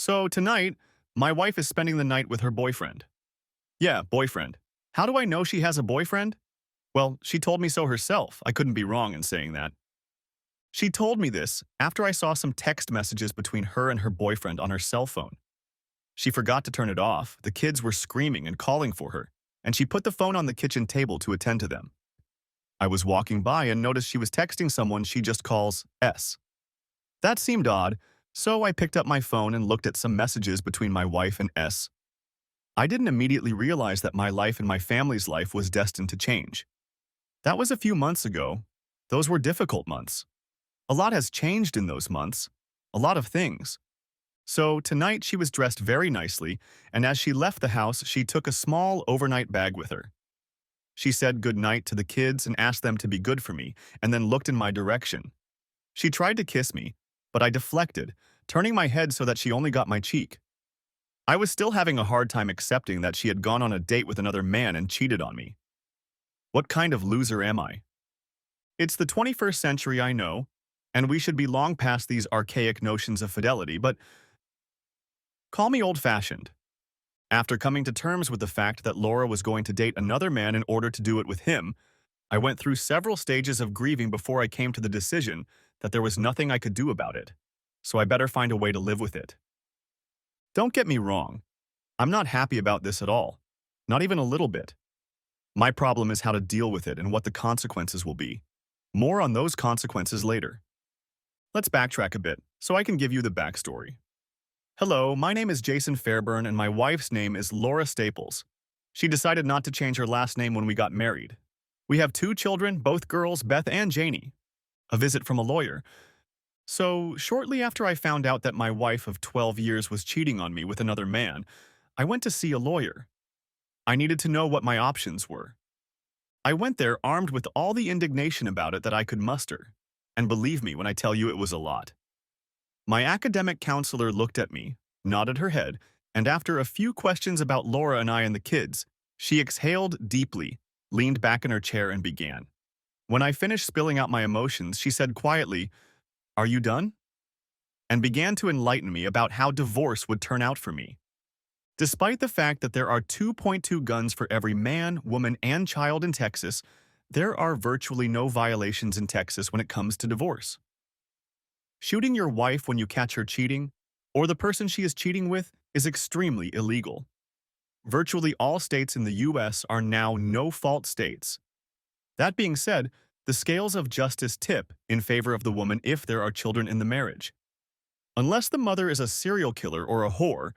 So tonight, my wife is spending the night with her boyfriend. Yeah, boyfriend. How do I know she has a boyfriend? Well, she told me so herself. I couldn't be wrong in saying that. She told me this after I saw some text messages between her and her boyfriend on her cell phone. She forgot to turn it off. The kids were screaming and calling for her, and she put the phone on the kitchen table to attend to them. I was walking by and noticed she was texting someone she just calls S. That seemed odd, so I picked up my phone and looked at some messages between my wife and S. I didn't immediately realize that my life and my family's life was destined to change. That was a few months ago. Those were difficult months. A lot has changed in those months. A lot of things. So tonight she was dressed very nicely, and as she left the house, she took a small overnight bag with her. She said good night to the kids and asked them to be good for me, and then looked in my direction. She tried to kiss me, but I deflected, turning my head so that she only got my cheek. I was still having a hard time accepting that she had gone on a date with another man and cheated on me. What kind of loser am I? It's the 21st century, I know, and we should be long past these archaic notions of fidelity, but call me old-fashioned. After coming to terms with the fact that Laura was going to date another man in order to do it with him, I went through several stages of grieving before I came to the decision that there was nothing I could do about it, so I better find a way to live with it. Don't get me wrong, I'm not happy about this at all, not even a little bit. My problem is how to deal with it and what the consequences will be. More on those consequences later. Let's backtrack a bit so I can give you the backstory. Hello, my name is Jason Fairburn and my wife's name is Laura Staples. She decided not to change her last name when we got married. We have two children, both girls, Beth and Janie. A visit from a lawyer. So, shortly after I found out that my wife of 12 years was cheating on me with another man, I went to see a lawyer. I needed to know what my options were. I went there armed with all the indignation about it that I could muster. And believe me when I tell you it was a lot. My academic counselor looked at me, nodded her head, and after a few questions about Laura and I and the kids, she exhaled deeply, leaned back in her chair and began. When I finished spilling out my emotions, she said quietly, "Are you done?" and began to enlighten me about how divorce would turn out for me. Despite the fact that there are 2.2 guns for every man, woman, and child in Texas, there are virtually no violations in Texas when it comes to divorce. Shooting your wife when you catch her cheating, or the person she is cheating with, is extremely illegal. Virtually all states in the U.S. are now no-fault states. That being said, the scales of justice tip in favor of the woman if there are children in the marriage. Unless the mother is a serial killer or a whore,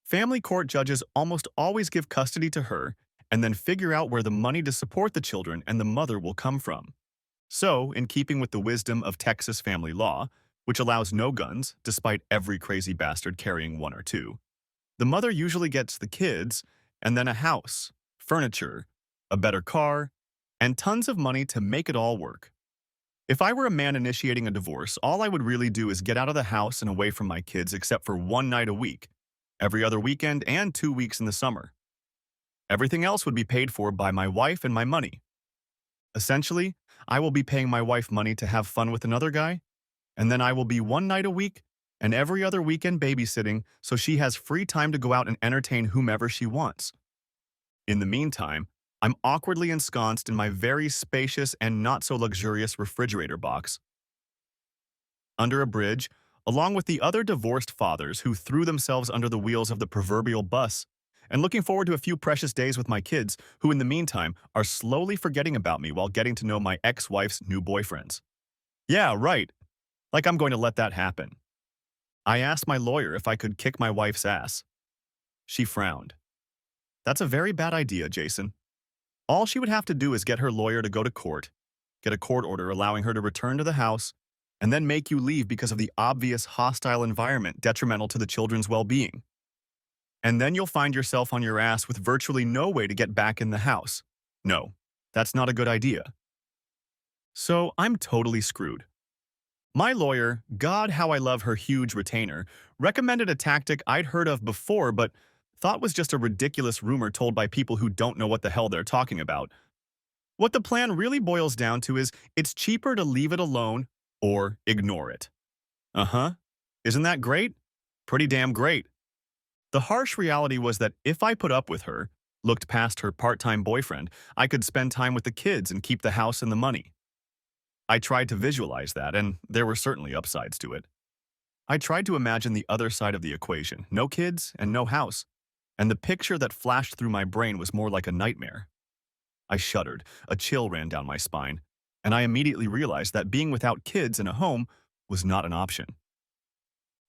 family court judges almost always give custody to her and then figure out where the money to support the children and the mother will come from. So, in keeping with the wisdom of Texas family law, which allows no guns, despite every crazy bastard carrying one or two, the mother usually gets the kids and then a house, furniture, a better car, and tons of money to make it all work. If I were a man initiating a divorce, all I would really do is get out of the house and away from my kids except for one night a week, every other weekend, and 2 weeks in the summer. Everything else would be paid for by my wife and my money. Essentially, I will be paying my wife money to have fun with another guy, and then I will be one night a week and every other weekend babysitting so she has free time to go out and entertain whomever she wants. In the meantime, I'm awkwardly ensconced in my very spacious and not-so-luxurious refrigerator box under a bridge, along with the other divorced fathers who threw themselves under the wheels of the proverbial bus, and looking forward to a few precious days with my kids, who in the meantime are slowly forgetting about me while getting to know my ex-wife's new boyfriends. Yeah, right. Like I'm going to let that happen. I asked my lawyer if I could kick my wife's ass. She frowned. That's a very bad idea, Jason. All she would have to do is get her lawyer to go to court, get a court order allowing her to return to the house, and then make you leave because of the obvious hostile environment detrimental to the children's well-being. And then you'll find yourself on your ass with virtually no way to get back in the house. No, that's not a good idea. So I'm totally screwed. My lawyer, God how I love her huge retainer, recommended a tactic I'd heard of before but thought was just a ridiculous rumor told by people who don't know what the hell they're talking about. What the plan really boils down to is it's cheaper to leave it alone or ignore it. Uh-huh. Isn't that great? pretty damn great. The harsh reality was that if I put up with her, looked past her part-time boyfriend, I could spend time with the kids and keep the house and the money. I tried to visualize that, and there were certainly upsides to it. I tried to imagine the other side of the equation, no kids and no house, and the picture that flashed through my brain was more like a nightmare. I shuddered, a chill ran down my spine, and I immediately realized that being without kids in a home was not an option.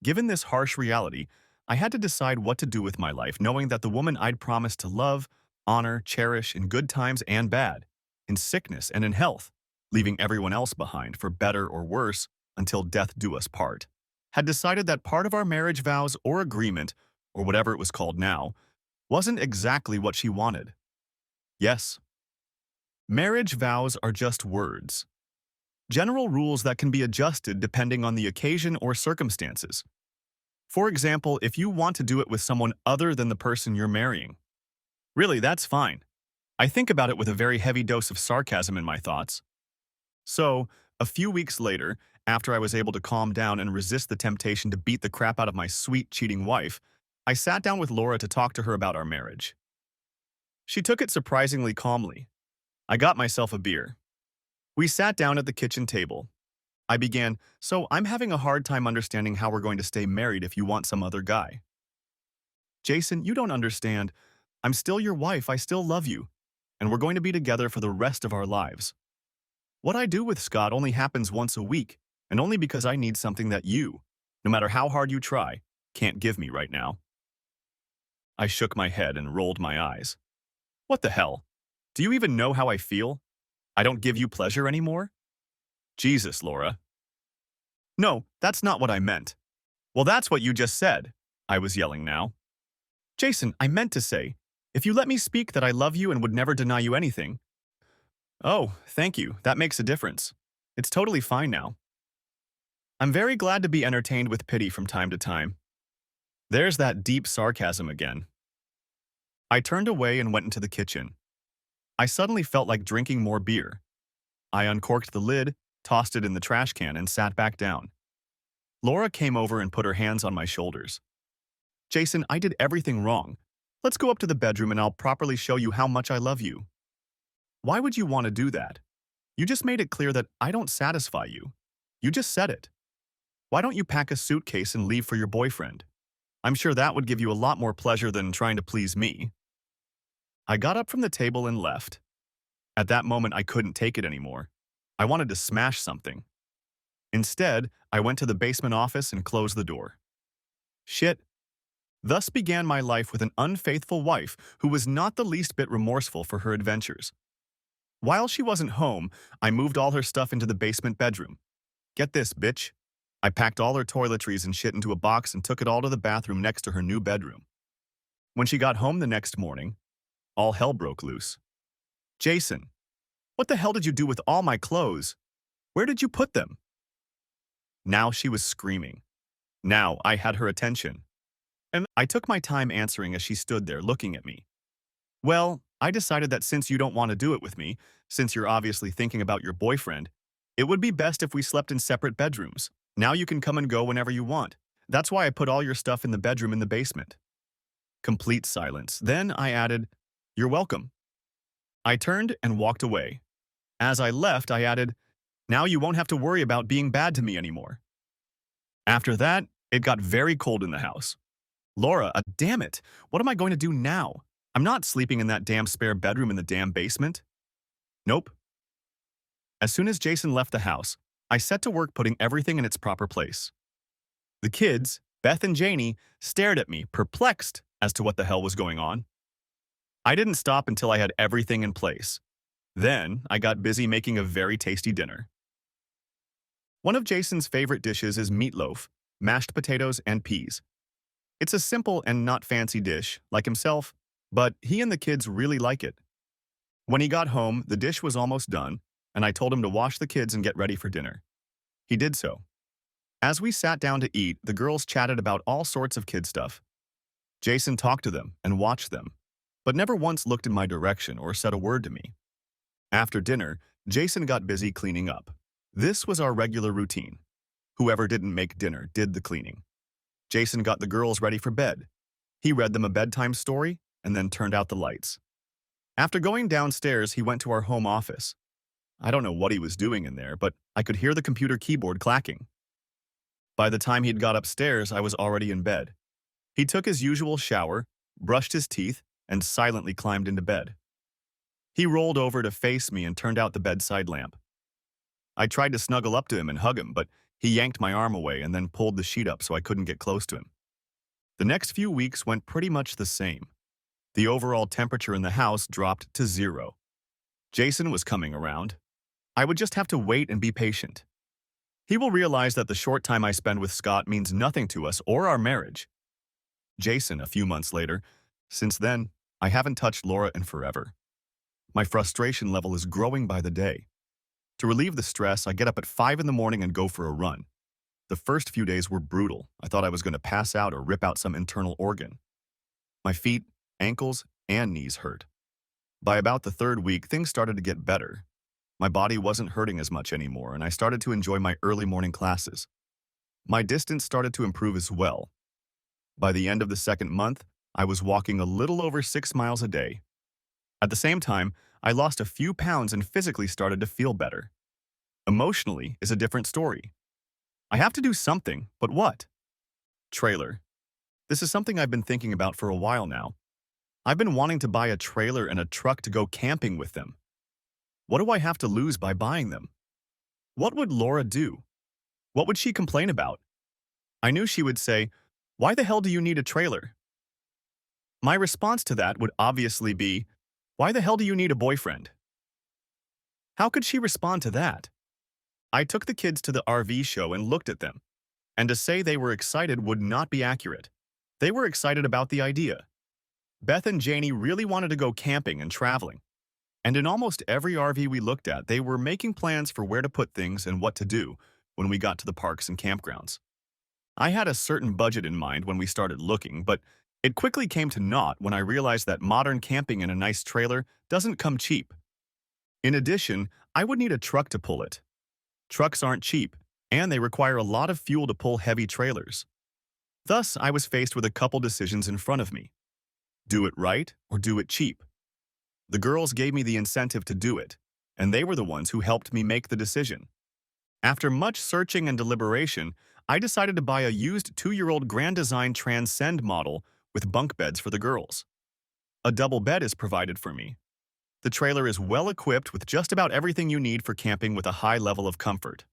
Given this harsh reality, I had to decide what to do with my life, knowing that the woman I'd promised to love, honor, cherish in good times and bad, in sickness and in health, leaving everyone else behind for better or worse until death do us part, had decided that part of our marriage vows or agreement, or whatever it was called now, wasn't exactly what she wanted. Yes, marriage vows are just words. General rules that can be adjusted depending on the occasion or circumstances. For example, if you want to do it with someone other than the person you're marrying. Really, that's fine. I think about it with a very heavy dose of sarcasm in my thoughts. So, a few weeks later, after I was able to calm down and resist the temptation to beat the crap out of my sweet, cheating wife, I sat down with Laura to talk to her about our marriage. She took it surprisingly calmly. I got myself a beer. We sat down at the kitchen table. I began, "So I'm having a hard time understanding how we're going to stay married if you want some other guy." "Jason, you don't understand. I'm still your wife, I still love you, and we're going to be together for the rest of our lives. What I do with Scott only happens once a week, and only because I need something that you, no matter how hard you try, can't give me right now." I shook my head and rolled my eyes. "What the hell? Do you even know how I feel? I don't give you pleasure anymore?" "Jesus, Laura." "No, that's not what I meant." "Well, that's what you just said," I was yelling now. "Jason, I meant to say, if you let me speak that I love you and would never deny you anything." "Oh, thank you, that makes a difference. It's totally fine now." I'm very glad to be entertained with pity from time to time. There's that deep sarcasm again. I turned away and went into the kitchen. I suddenly felt like drinking more beer. I uncorked the lid, tossed it in the trash can, and sat back down. Laura came over and put her hands on my shoulders. "Jason, I did everything wrong. Let's go up to the bedroom and I'll properly show you how much I love you." "Why would you want to do that? You just made it clear that I don't satisfy you. You just said it. Why don't you pack a suitcase and leave for your boyfriend? I'm sure that would give you a lot more pleasure than trying to please me." I got up from the table and left. At that moment, I couldn't take it anymore. I wanted to smash something. Instead, I went to the basement office and closed the door. Shit. Thus began my life with an unfaithful wife who was not the least bit remorseful for her adventures. While she wasn't home, I moved all her stuff into the basement bedroom. Get this, bitch. I packed all her toiletries and shit into a box and took it all to the bathroom next to her new bedroom. When she got home the next morning, all hell broke loose. "Jason, what the hell did you do with all my clothes? Where did you put them?" Now she was screaming. Now I had her attention. And I took my time answering as she stood there looking at me. "Well, I decided that since you don't want to do it with me, since you're obviously thinking about your boyfriend, it would be best if we slept in separate bedrooms. Now you can come and go whenever you want. That's why I put all your stuff in the bedroom in the basement." Complete silence. Then I added, "You're welcome." I turned and walked away. As I left, I added, "Now you won't have to worry about being bad to me anymore." After that, it got very cold in the house. Laura, damn it, what am I going to do now? I'm not sleeping in that damn spare bedroom in the damn basement. Nope. As soon as Jason left the house, I set to work putting everything in its proper place. The kids, Beth and Janie, stared at me, perplexed as to what the hell was going on. I didn't stop until I had everything in place. Then, I got busy making a very tasty dinner. One of Jason's favorite dishes is meatloaf, mashed potatoes, and peas. It's a simple and not fancy dish, like himself, but he and the kids really like it. When he got home, the dish was almost done, and I told him to wash the kids and get ready for dinner. He did so. As we sat down to eat, the girls chatted about all sorts of kid stuff. Jason talked to them and watched them, but never once looked in my direction or said a word to me. After dinner, Jason got busy cleaning up. This was our regular routine. Whoever didn't make dinner did the cleaning. Jason got the girls ready for bed. He read them a bedtime story and then turned out the lights. After going downstairs, he went to our home office. I don't know what he was doing in there, but I could hear the computer keyboard clacking. By the time he'd got upstairs, I was already in bed. He took his usual shower, brushed his teeth, and silently climbed into bed. He rolled over to face me and turned out the bedside lamp. I tried to snuggle up to him and hug him, but he yanked my arm away and then pulled the sheet up so I couldn't get close to him. The next few weeks went pretty much the same. The overall temperature in the house dropped to 0. Jason was coming around. I would just have to wait and be patient. He will realize that the short time I spend with Scott means nothing to us or our marriage. Jason, a few months later. Since then, I haven't touched Laura in forever. My frustration level is growing by the day. To relieve the stress, I get up at 5 in the morning and go for a run. The first few days were brutal. I thought I was going to pass out or rip out some internal organ. My feet, ankles, and knees hurt. By about the third week, things started to get better. My body wasn't hurting as much anymore, and I started to enjoy my early morning classes. My distance started to improve as well. By the end of the second month, I was walking a little over 6 miles a day. At the same time, I lost a few pounds and physically started to feel better. Emotionally is a different story. I have to do something, but what? Trailer. This is something I've been thinking about for a while now. I've been wanting to buy a trailer and a truck to go camping with them. What do I have to lose by buying them? What would Laura do? What would she complain about? I knew she would say, "Why the hell do you need a trailer?" My response to that would obviously be, "Why the hell do you need a boyfriend?" How could she respond to that? I took the kids to the RV show and looked at them, and to say they were excited would not be accurate. They were excited about the idea. Beth and Janie really wanted to go camping and traveling. And in almost every RV we looked at, they were making plans for where to put things and what to do when we got to the parks and campgrounds. I had a certain budget in mind when we started looking, but it quickly came to naught when I realized that modern camping in a nice trailer doesn't come cheap. In addition, I would need a truck to pull it. Trucks aren't cheap, and they require a lot of fuel to pull heavy trailers. Thus, I was faced with a couple decisions in front of me. Do it right or do it cheap. The girls gave me the incentive to do it, and they were the ones who helped me make the decision. After much searching and deliberation, I decided to buy a used 2-year-old Grand Design Transcend model with bunk beds for the girls. A double bed is provided for me. The trailer is well equipped with just about everything you need for camping with a high level of comfort.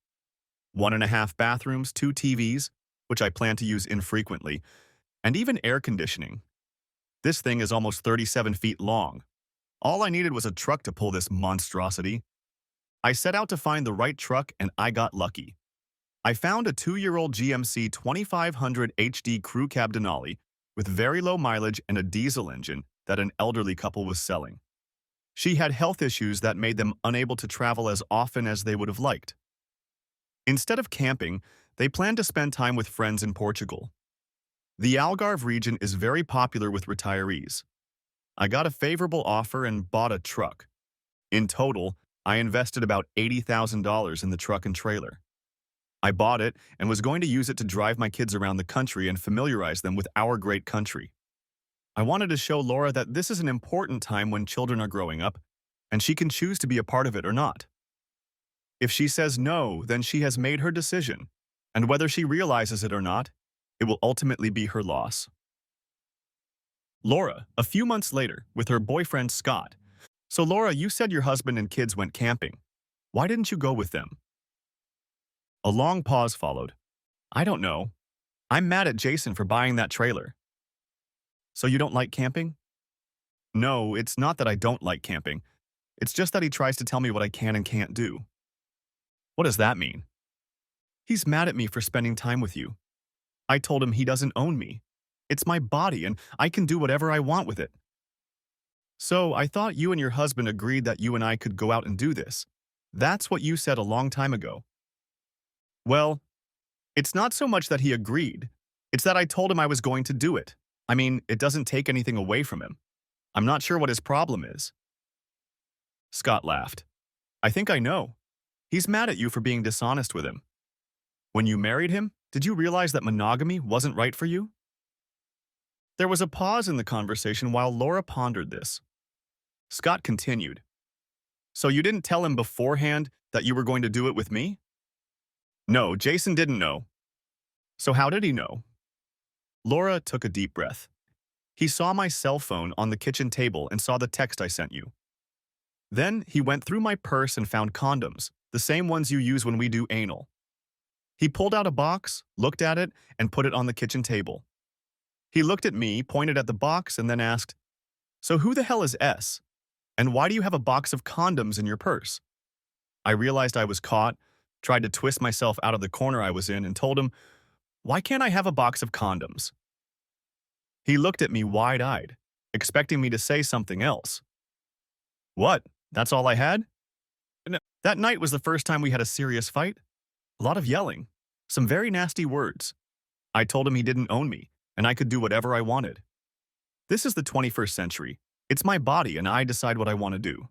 1.5 bathrooms, 2 TVs, which I plan to use infrequently, and even air conditioning. This thing is almost 37 feet long. All I needed was a truck to pull this monstrosity. I set out to find the right truck and I got lucky. I found a 2-year-old GMC 2500 HD Crew Cab Denali with very low mileage and a diesel engine that an elderly couple was selling. She had health issues that made them unable to travel as often as they would have liked. Instead of camping, they planned to spend time with friends in Portugal. The Algarve region is very popular with retirees. I got a favorable offer and bought a truck. In total, I invested about $80,000 in the truck and trailer. I bought it and was going to use it to drive my kids around the country and familiarize them with our great country. I wanted to show Laura that this is an important time when children are growing up, and she can choose to be a part of it or not. If she says no, then she has made her decision, and whether she realizes it or not, it will ultimately be her loss. Laura, a few months later, with her boyfriend Scott. So Laura, you said your husband and kids went camping. Why didn't you go with them? A long pause followed. I don't know. I'm mad at Jason for buying that trailer. So you don't like camping? No, it's not that I don't like camping. It's just that he tries to tell me what I can and can't do. What does that mean? He's mad at me for spending time with you. I told him he doesn't own me. It's my body and I can do whatever I want with it. So I thought you and your husband agreed that you and I could go out and do this. That's what you said a long time ago. Well, it's not so much that he agreed. It's that I told him I was going to do it. I mean, it doesn't take anything away from him. I'm not sure what his problem is. Scott laughed. I think I know. He's mad at you for being dishonest with him. When you married him, Did you realize that monogamy wasn't right for you? There was a pause in the conversation while Laura pondered this. Scott continued. So you didn't tell him beforehand that you were going to do it with me? No, Jason didn't know. So how did he know? Laura took a deep breath. He saw my cell phone on the kitchen table and saw the text I sent you. Then he went through my purse and found condoms, the same ones you use when we do anal. He pulled out a box, looked at it, and put it on the kitchen table. He looked at me, pointed at the box, and then asked, So who the hell is S? And why do you have a box of condoms in your purse? I realized I was caught, tried to twist myself out of the corner I was in, and told him, Why can't I have a box of condoms? He looked at me wide-eyed, expecting me to say something else. What? That's all I had? No. That night was the first time we had a serious fight. A lot of yelling. Some very nasty words. I told him he didn't own me, and I could do whatever I wanted. This is the 21st century. It's my body, and I decide what I want to do.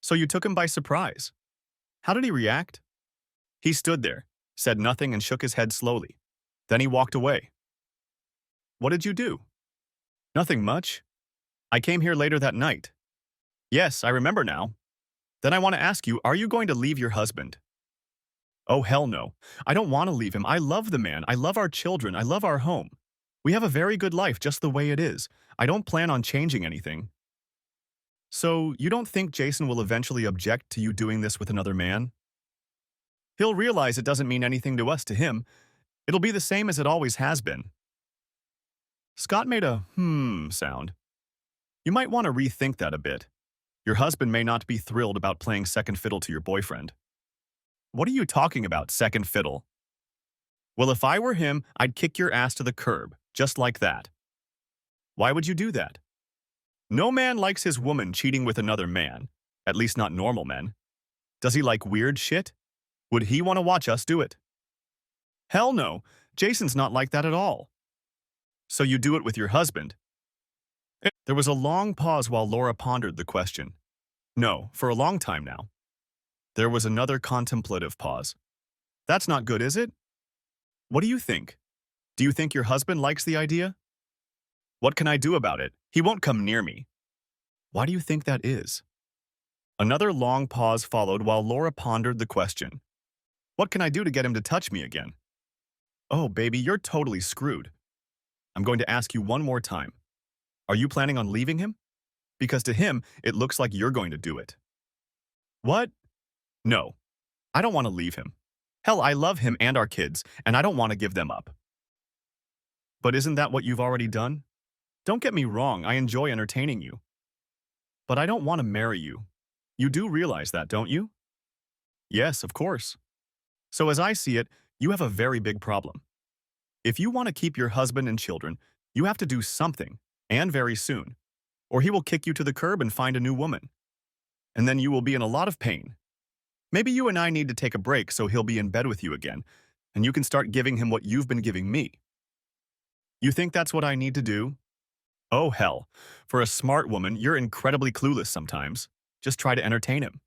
So you took him by surprise. How did he react? He stood there, said nothing, and shook his head slowly. Then he walked away. What did you do? Nothing much. I came here later that night. Yes, I remember now. Then I want to ask you, are you going to leave your husband? Oh, hell no. I don't want to leave him. I love the man. I love our children. I love our home. We have a very good life just the way it is. I don't plan on changing anything. So, you don't think Jason will eventually object to you doing this with another man? He'll realize it doesn't mean anything to us to him. It'll be the same as it always has been. Scott made a sound. You might want to rethink that a bit. Your husband may not be thrilled about playing second fiddle to your boyfriend. What are you talking about, second fiddle? Well, if I were him, I'd kick your ass to the curb, just like that. Why would you do that? No man likes his woman cheating with another man, at least not normal men. Does he like weird shit? Would he want to watch us do it? Hell no, Jason's not like that at all. So you do it with your husband? There was a long pause while Laura pondered the question. No, for a long time now. There was another contemplative pause. That's not good, is it? What do you think? Do you think your husband likes the idea? What can I do about it? He won't come near me. Why do you think that is? Another long pause followed while Laura pondered the question. What can I do to get him to touch me again? Oh, baby, you're totally screwed. I'm going to ask you one more time. Are you planning on leaving him? Because to him, it looks like you're going to do it. What? No, I don't want to leave him. Hell, I love him and our kids, and I don't want to give them up. But isn't that what you've already done? Don't get me wrong, I enjoy entertaining you. But I don't want to marry you. You do realize that, don't you? Yes, of course. So as I see it, you have a very big problem. If you want to keep your husband and children, you have to do something, and very soon, or he will kick you to the curb and find a new woman. And then you will be in a lot of pain. Maybe you and I need to take a break so he'll be in bed with you again, and you can start giving him what you've been giving me. You think that's what I need to do? Oh, hell. For a smart woman, you're incredibly clueless sometimes. Just try to entertain him.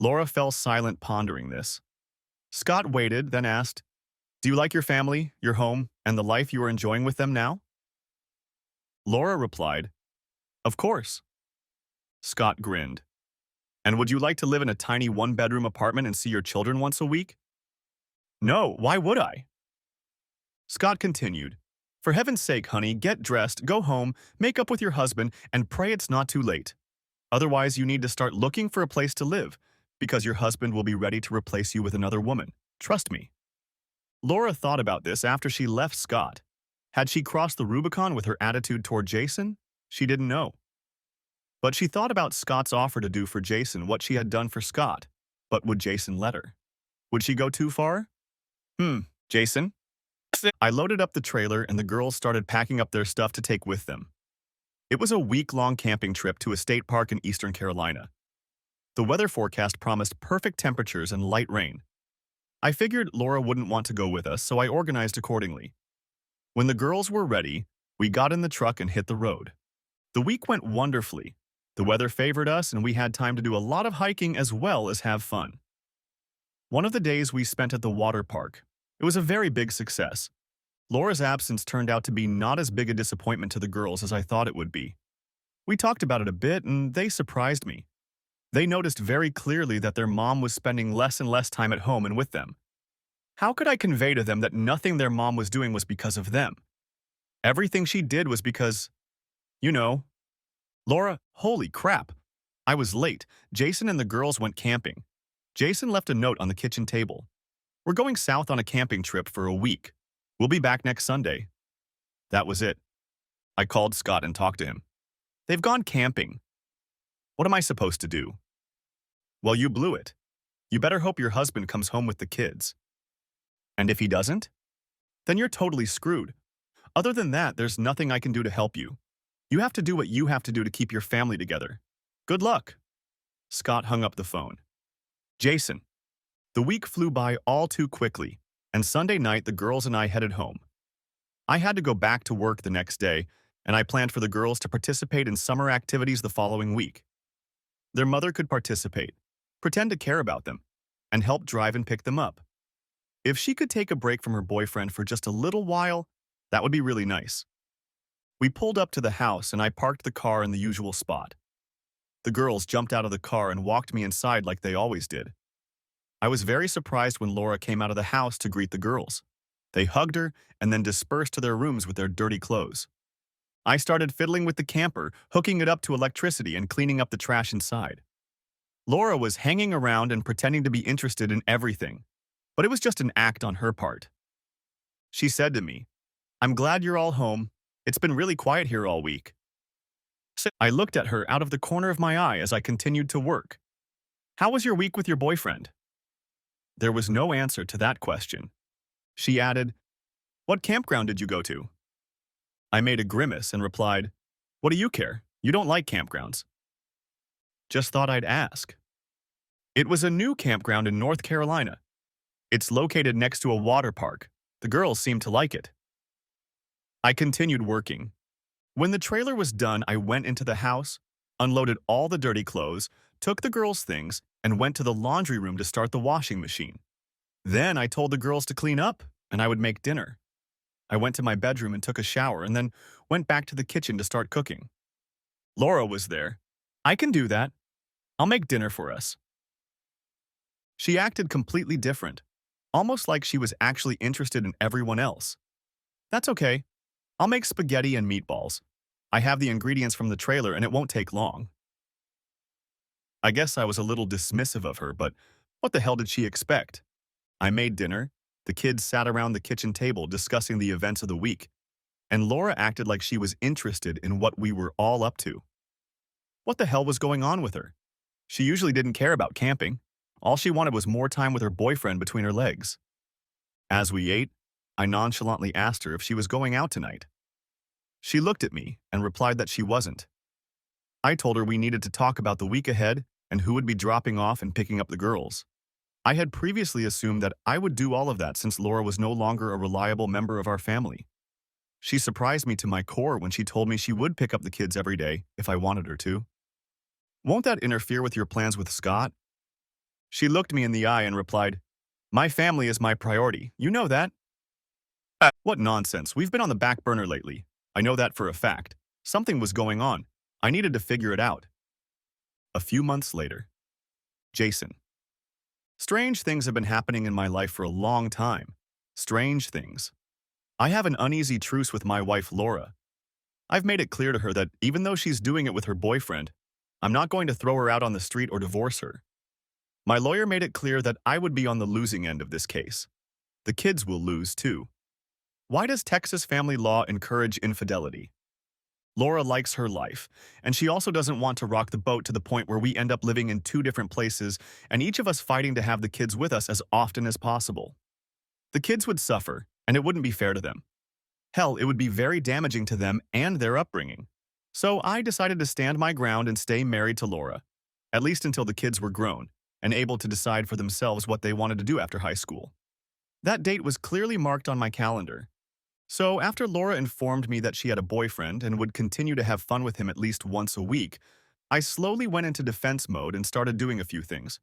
Laura fell silent pondering this. Scott waited, then asked, Do you like your family, your home, and the life you are enjoying with them now? Laura replied, Of course. Scott grinned. And would you like to live in a tiny one-bedroom apartment and see your children once a week? No, why would I? Scott continued, For heaven's sake, honey, get dressed, go home, make up with your husband, and pray it's not too late. Otherwise, you need to start looking for a place to live, because your husband will be ready to replace you with another woman. Trust me. Laura thought about this after she left Scott. Had she crossed the Rubicon with her attitude toward Jason? She didn't know. But she thought about Scott's offer to do for Jason what she had done for Scott. But would Jason let her? Would she go too far? Jason? I loaded up the trailer and the girls started packing up their stuff to take with them. It was a week-long camping trip to a state park in Eastern Carolina. The weather forecast promised perfect temperatures and light rain. I figured Laura wouldn't want to go with us, so I organized accordingly. When the girls were ready, we got in the truck and hit the road. The week went wonderfully. The weather favored us and we had time to do a lot of hiking as well as have fun. One of the days we spent at the water park. It was a very big success. Laura's absence turned out to be not as big a disappointment to the girls as I thought it would be. We talked about it a bit, and they surprised me. They noticed very clearly that their mom was spending less and less time at home and with them. How could I convey to them that nothing their mom was doing was because of them? Everything she did was because, you know, Laura, holy crap. I was late. Jason and the girls went camping. Jason left a note on the kitchen table. We're going south on a camping trip for a week. We'll be back next Sunday. That was it. I called Scott and talked to him. They've gone camping. What am I supposed to do? Well, you blew it. You better hope your husband comes home with the kids. And if he doesn't? Then you're totally screwed. Other than that, there's nothing I can do to help you. You have to do what you have to do to keep your family together. Good luck. Scott hung up the phone. Jason. The week flew by all too quickly, and Sunday night the girls and I headed home. I had to go back to work the next day, and I planned for the girls to participate in summer activities the following week. Their mother could participate, pretend to care about them, and help drive and pick them up. If she could take a break from her boyfriend for just a little while, that would be really nice. We pulled up to the house and I parked the car in the usual spot. The girls jumped out of the car and walked me inside like they always did. I was very surprised when Laura came out of the house to greet the girls. They hugged her and then dispersed to their rooms with their dirty clothes. I started fiddling with the camper, hooking it up to electricity and cleaning up the trash inside. Laura was hanging around and pretending to be interested in everything, but it was just an act on her part. She said to me, "I'm glad you're all home. It's been really quiet here all week." I looked at her out of the corner of my eye as I continued to work. How was your week with your boyfriend? There was no answer to that question. She added, What campground did you go to? I made a grimace and replied, What do you care? You don't like campgrounds. Just thought I'd ask. It was a new campground in North Carolina. It's located next to a water park. The girls seemed to like it. I continued working. When the trailer was done, I went into the house, unloaded all the dirty clothes, took the girls' things, and went to the laundry room to start the washing machine. Then I told the girls to clean up, and I would make dinner. I went to my bedroom and took a shower, and then went back to the kitchen to start cooking. Laura was there. I can do that. I'll make dinner for us. She acted completely different, almost like she was actually interested in everyone else. That's okay. I'll make spaghetti and meatballs. I have the ingredients from the trailer and it won't take long. I guess I was a little dismissive of her, but what the hell did she expect? I made dinner, the kids sat around the kitchen table discussing the events of the week, and Laura acted like she was interested in what we were all up to. What the hell was going on with her? She usually didn't care about camping. All she wanted was more time with her boyfriend between her legs. As we ate, I nonchalantly asked her if she was going out tonight. She looked at me and replied that she wasn't. I told her we needed to talk about the week ahead and who would be dropping off and picking up the girls. I had previously assumed that I would do all of that since Laura was no longer a reliable member of our family. She surprised me to my core when she told me she would pick up the kids every day if I wanted her to. Won't that interfere with your plans with Scott? She looked me in the eye and replied, My family is my priority. You know that. What nonsense. We've been on the back burner lately. I know that for a fact. Something was going on. I needed to figure it out. A few months later. Jason. Strange things have been happening in my life for a long time. Strange things. I have an uneasy truce with my wife, Laura. I've made it clear to her that even though she's doing it with her boyfriend, I'm not going to throw her out on the street or divorce her. My lawyer made it clear that I would be on the losing end of this case. The kids will lose too. Why does Texas family law encourage infidelity? Laura likes her life, and she also doesn't want to rock the boat to the point where we end up living in two different places and each of us fighting to have the kids with us as often as possible. The kids would suffer, and it wouldn't be fair to them. Hell, it would be very damaging to them and their upbringing. So I decided to stand my ground and stay married to Laura, at least until the kids were grown and able to decide for themselves what they wanted to do after high school. That date was clearly marked on my calendar. So after Laura informed me that she had a boyfriend and would continue to have fun with him at least once a week, I slowly went into defense mode and started doing a few things.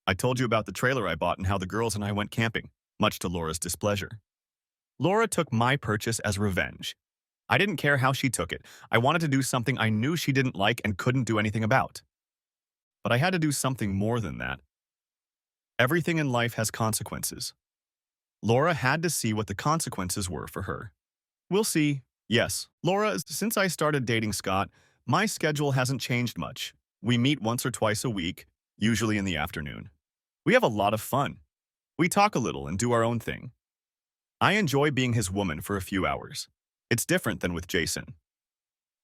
I told you about the trailer I bought and how the girls and I went camping. much to Laura's displeasure. Laura took my purchase as revenge. I didn't care how she took it. I wanted to do something I knew she didn't like and couldn't do anything about. But I had to do something more than that. Everything in life has consequences. Laura had to see what the consequences were for her. We'll see. Yes, Laura, since I started dating Scott, my schedule hasn't changed much. We meet once or twice a week, usually in the afternoon. We have a lot of fun. We talk a little and do our own thing. I enjoy being his woman for a few hours. It's different than with Jason.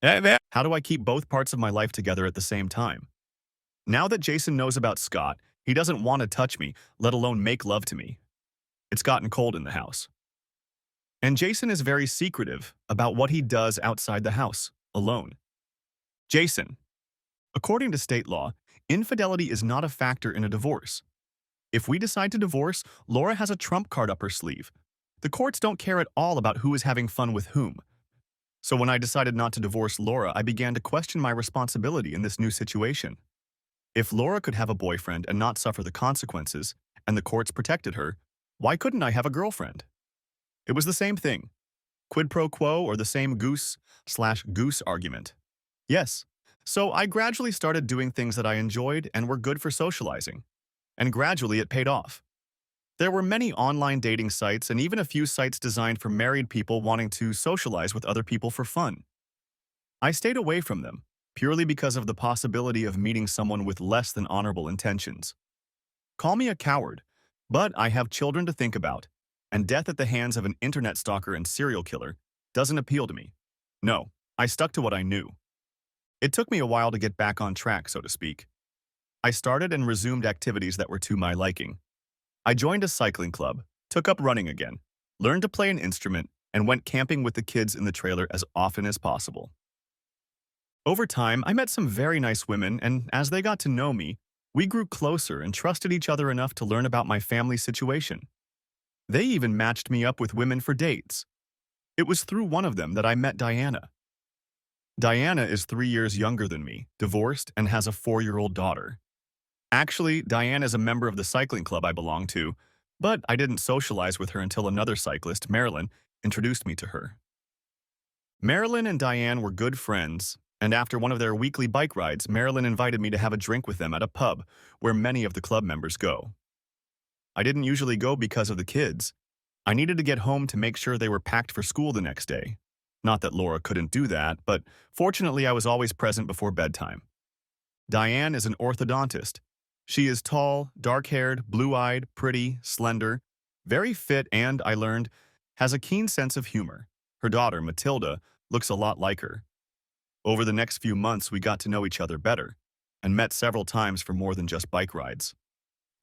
How do I keep both parts of my life together at the same time? Now that Jason knows about Scott, he doesn't want to touch me, let alone make love to me. It's gotten cold in the house. And Jason is very secretive about what he does outside the house, alone. Jason. According to state law, infidelity is not a factor in a divorce. If we decide to divorce, Laura has a trump card up her sleeve. The courts don't care at all about who is having fun with whom. So when I decided not to divorce Laura, I began to question my responsibility in this new situation. If Laura could have a boyfriend and not suffer the consequences, and the courts protected her, why couldn't I have a girlfriend? It was the same thing. Quid pro quo, or the same goose/goose argument. Yes. So I gradually started doing things that I enjoyed and were good for socializing. And gradually it paid off. There were many online dating sites and even a few sites designed for married people wanting to socialize with other people for fun. I stayed away from them, purely because of the possibility of meeting someone with less than honorable intentions. Call me a coward, but I have children to think about, and death at the hands of an internet stalker and serial killer doesn't appeal to me. No, I stuck to what I knew. It took me a while to get back on track, so to speak. I started and resumed activities that were to my liking. I joined a cycling club, took up running again, learned to play an instrument, and went camping with the kids in the trailer as often as possible. Over time, I met some very nice women, and as they got to know me, we grew closer and trusted each other enough to learn about my family situation. They even matched me up with women for dates. It was through one of them that I met Diana. Diana is 3 years younger than me, divorced, and has a 4-year-old daughter. Actually, Diane is a member of the cycling club I belong to, but I didn't socialize with her until another cyclist, Marilyn, introduced me to her. Marilyn and Diane were good friends, and after one of their weekly bike rides, Marilyn invited me to have a drink with them at a pub where many of the club members go. I didn't usually go because of the kids. I needed to get home to make sure they were packed for school the next day. Not that Laura couldn't do that, but fortunately I was always present before bedtime. Diane is an orthodontist. She is tall, dark-haired, blue-eyed, pretty, slender, very fit, and, I learned, has a keen sense of humor. Her daughter, Matilda, looks a lot like her. Over the next few months, we got to know each other better and met several times for more than just bike rides.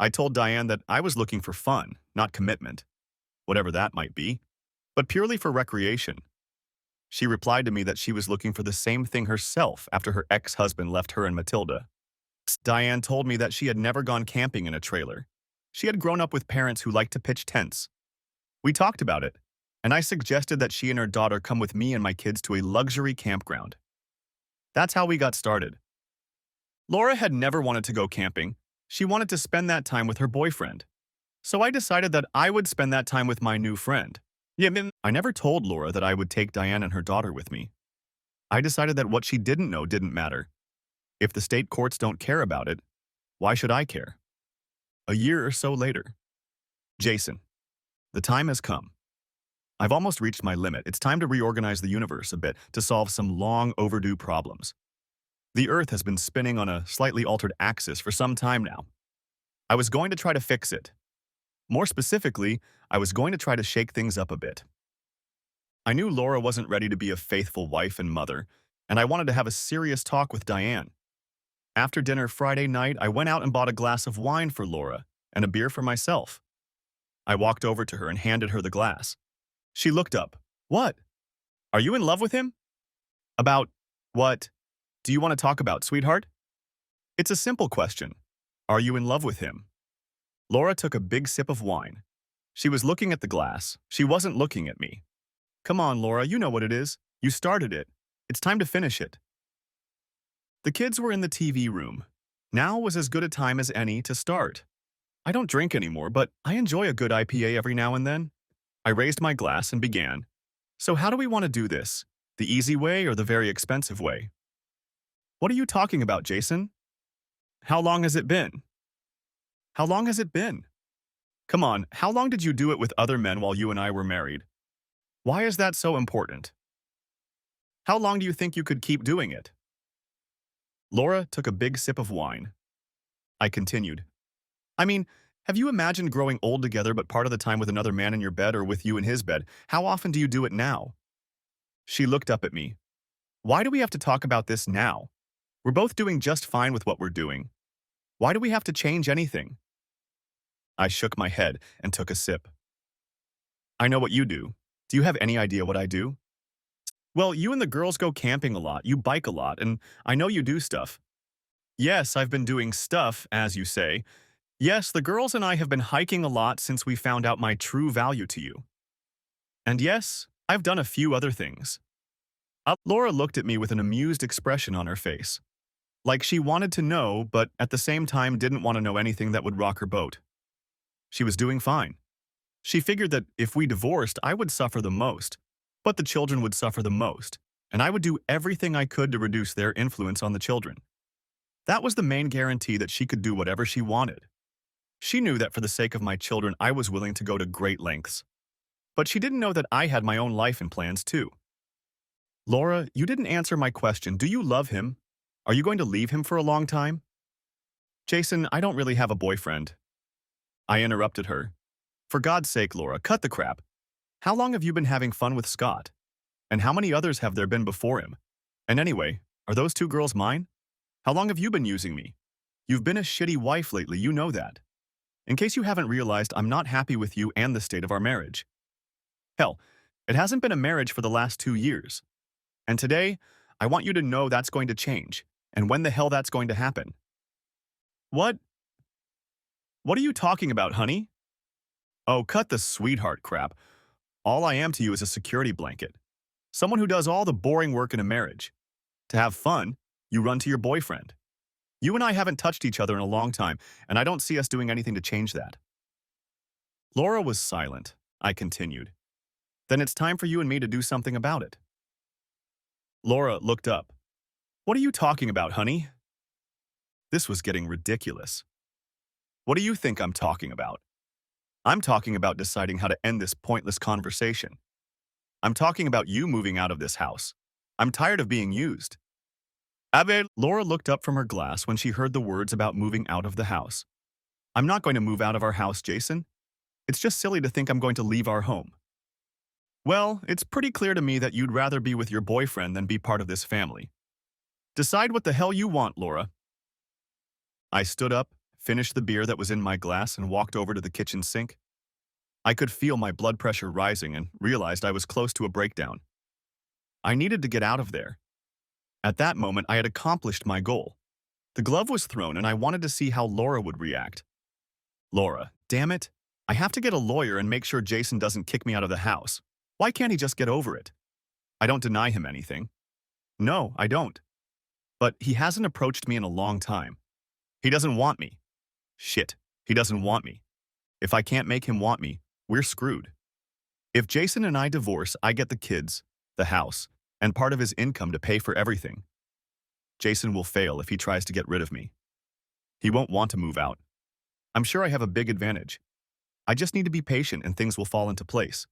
I told Diane that I was looking for fun, not commitment, whatever that might be, but purely for recreation. She replied to me that she was looking for the same thing herself after her ex-husband left her and Matilda. Diane told me that she had never gone camping in a trailer. She had grown up with parents who liked to pitch tents. We talked about it, and I suggested that she and her daughter come with me and my kids to a luxury campground. That's how we got started. Laura had never wanted to go camping. She wanted to spend that time with her boyfriend. So I decided that I would spend that time with my new friend. I never told Laura that I would take Diane and her daughter with me. I decided that what she didn't know didn't matter. If the state courts don't care about it, why should I care? A year or so later. Jason, the time has come. I've almost reached my limit. It's time to reorganize the universe a bit to solve some long overdue problems. The Earth has been spinning on a slightly altered axis for some time now. I was going to try to fix it. More specifically, I was going to try to shake things up a bit. I knew Laura wasn't ready to be a faithful wife and mother, and I wanted to have a serious talk with Diane. After dinner Friday night, I went out and bought a glass of wine for Laura and a beer for myself. I walked over to her and handed her the glass. She looked up. What? Are you in love with him? About what do you want to talk about, sweetheart? It's a simple question. Are you in love with him? Laura took a big sip of wine. She was looking at the glass. She wasn't looking at me. Come on, Laura, you know what it is. You started it. It's time to finish it. The kids were in the TV room. Now was as good a time as any to start. I don't drink anymore, but I enjoy a good IPA every now and then. I raised my glass and began. So how do we want to do this? The easy way or the very expensive way? What are you talking about, Jason? How long has it been? How long has it been? Come on, how long did you do it with other men while you and I were married? Why is that so important? How long do you think you could keep doing it? Laura took a big sip of wine. I continued. I mean, have you imagined growing old together but part of the time with another man in your bed or with you in his bed? How often do you do it now? She looked up at me. Why do we have to talk about this now? We're both doing just fine with what we're doing. Why do we have to change anything? I shook my head and took a sip. I know what you do. Do you have any idea what I do? Well, you and the girls go camping a lot, you bike a lot, and I know you do stuff. Yes, I've been doing stuff, as you say. Yes, the girls and I have been hiking a lot since we found out my true value to you. And yes, I've done a few other things. Laura looked at me with an amused expression on her face. Like she wanted to know, but at the same time didn't want to know anything that would rock her boat. She was doing fine. She figured that if we divorced, I would suffer the most, but the children would suffer the most, and I would do everything I could to reduce their influence on the children. That was the main guarantee that she could do whatever she wanted. She knew that for the sake of my children, I was willing to go to great lengths. But she didn't know that I had my own life and plans too. Laura, you didn't answer my question. Do you love him? Are you going to leave him for a long time? Jason, I don't really have a boyfriend. I interrupted her. For God's sake, Laura, cut the crap. How long have you been having fun with Scott? And how many others have there been before him? And anyway, are those two girls mine? How long have you been using me? You've been a shitty wife lately, you know that. In case you haven't realized, I'm not happy with you and the state of our marriage. Hell, it hasn't been a marriage for the last 2 years. And today, I want you to know that's going to change, and when the hell that's going to happen. What? What are you talking about, honey? Oh, cut the sweetheart crap. All I am to you is a security blanket. Someone who does all the boring work in a marriage. To have fun, you run to your boyfriend. You and I haven't touched each other in a long time, and I don't see us doing anything to change that. Laura was silent. I continued. Then it's time for you and me to do something about it. Laura looked up. What are you talking about, honey? This was getting ridiculous. What do you think I'm talking about? I'm talking about deciding how to end this pointless conversation. I'm talking about you moving out of this house. I'm tired of being used. Abel. Laura looked up from her glass when she heard the words about moving out of the house. I'm not going to move out of our house, Jason. It's just silly to think I'm going to leave our home. Well, it's pretty clear to me that you'd rather be with your boyfriend than be part of this family. Decide what the hell you want, Laura. I stood up, finished the beer that was in my glass, and walked over to the kitchen sink. I could feel my blood pressure rising and realized I was close to a breakdown. I needed to get out of there. At that moment, I had accomplished my goal. The glove was thrown, and I wanted to see how Laura would react. Laura, damn it. I have to get a lawyer and make sure Jason doesn't kick me out of the house. Why can't he just get over it? I don't deny him anything. No, I don't. But he hasn't approached me in a long time. He doesn't want me. Shit, he doesn't want me. If I can't make him want me, we're screwed. If Jason and I divorce, I get the kids, the house, and part of his income to pay for everything. Jason will fail if he tries to get rid of me. He won't want to move out. I'm sure I have a big advantage. I just need to be patient and things will fall into place.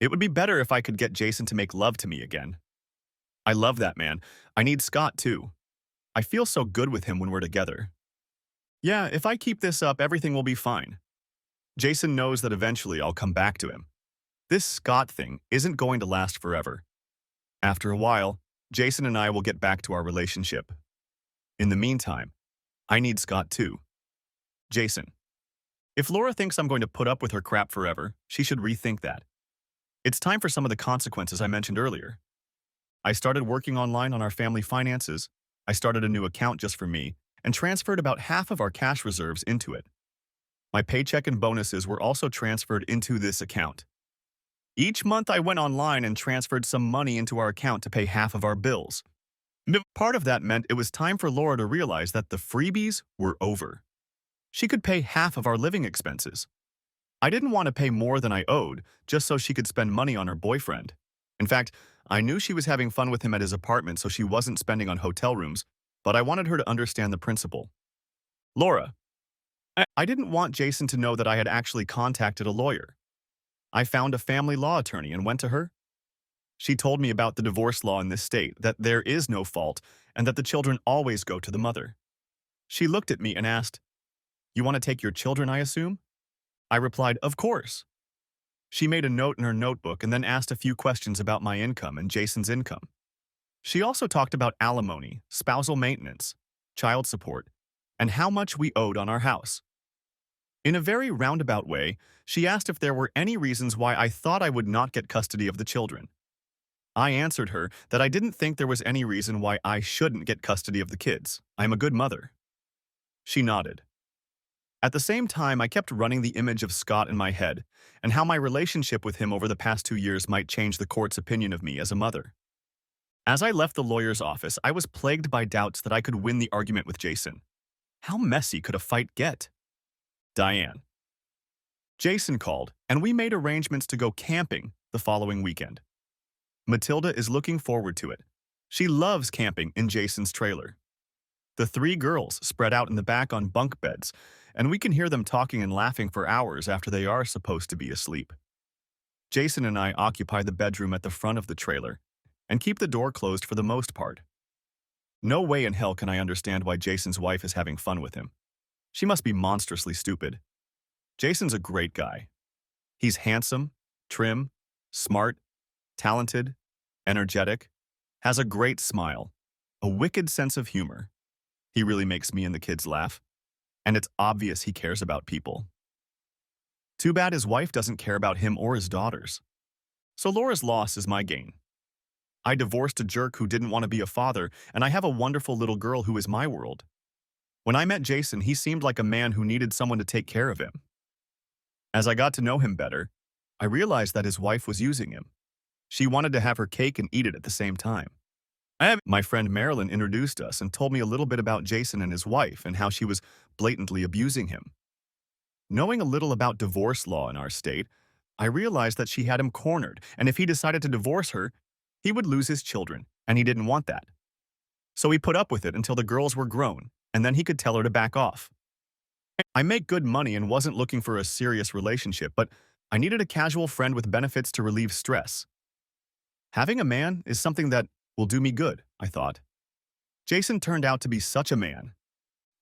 It would be better if I could get Jason to make love to me again. I love that man. I need Scott too. I feel so good with him when we're together. Yeah, if I keep this up, everything will be fine. Jason knows that eventually I'll come back to him. This Scott thing isn't going to last forever. After a while, Jason and I will get back to our relationship. In the meantime, I need Scott too. Jason. If Laura thinks I'm going to put up with her crap forever, she should rethink that. It's time for some of the consequences I mentioned earlier. I started working online on our family finances. I started a new account just for me and transferred about half of our cash reserves into it. My paycheck and bonuses were also transferred into this account. Each month I went online and transferred some money into our account to pay half of our bills. Part of that meant it was time for Laura to realize that the freebies were over. She could pay half of our living expenses. I didn't want to pay more than I owed, just so she could spend money on her boyfriend. In fact, I knew she was having fun with him at his apartment, so she wasn't spending on hotel rooms, but I wanted her to understand the principle. Laura, I didn't want Jason to know that I had actually contacted a lawyer. I found a family law attorney and went to her. She told me about the divorce law in this state, that there is no fault, and that the children always go to the mother. She looked at me and asked, "You want to take your children, I assume?" I replied, "Of course." She made a note in her notebook and then asked a few questions about my income and Jason's income. She also talked about alimony, spousal maintenance, child support, and how much we owed on our house. In a very roundabout way, she asked if there were any reasons why I thought I would not get custody of the children. I answered her that I didn't think there was any reason why I shouldn't get custody of the kids. I'm a good mother. She nodded. At the same time, I kept running the image of Scott in my head and how my relationship with him over the past 2 years might change the court's opinion of me as a mother. As I left the lawyer's office, I was plagued by doubts that I could win the argument with Jason. How messy could a fight get? Diane. Jason called, and we made arrangements to go camping the following weekend. Matilda is looking forward to it. She loves camping in Jason's trailer. The three girls spread out in the back on bunk beds, and we can hear them talking and laughing for hours after they are supposed to be asleep. Jason and I occupy the bedroom at the front of the trailer and keep the door closed for the most part. No way in hell can I understand why Jason's wife is having fun with him. She must be monstrously stupid. Jason's a great guy. He's handsome, trim, smart, talented, energetic, has a great smile, a wicked sense of humor. He really makes me and the kids laugh, and it's obvious he cares about people. Too bad his wife doesn't care about him or his daughters. So Laura's loss is my gain. I divorced a jerk who didn't want to be a father, and I have a wonderful little girl who is my world. When I met Jason, he seemed like a man who needed someone to take care of him. As I got to know him better, I realized that his wife was using him. She wanted to have her cake and eat it at the same time. My friend Marilyn introduced us and told me a little bit about Jason and his wife and how she was blatantly abusing him. Knowing a little about divorce law in our state, I realized that she had him cornered, and if he decided to divorce her, he would lose his children, and he didn't want that. So he put up with it until the girls were grown, and then he could tell her to back off. I make good money and wasn't looking for a serious relationship, but I needed a casual friend with benefits to relieve stress. Having a man is something that will do me good, I thought. Jason turned out to be such a man.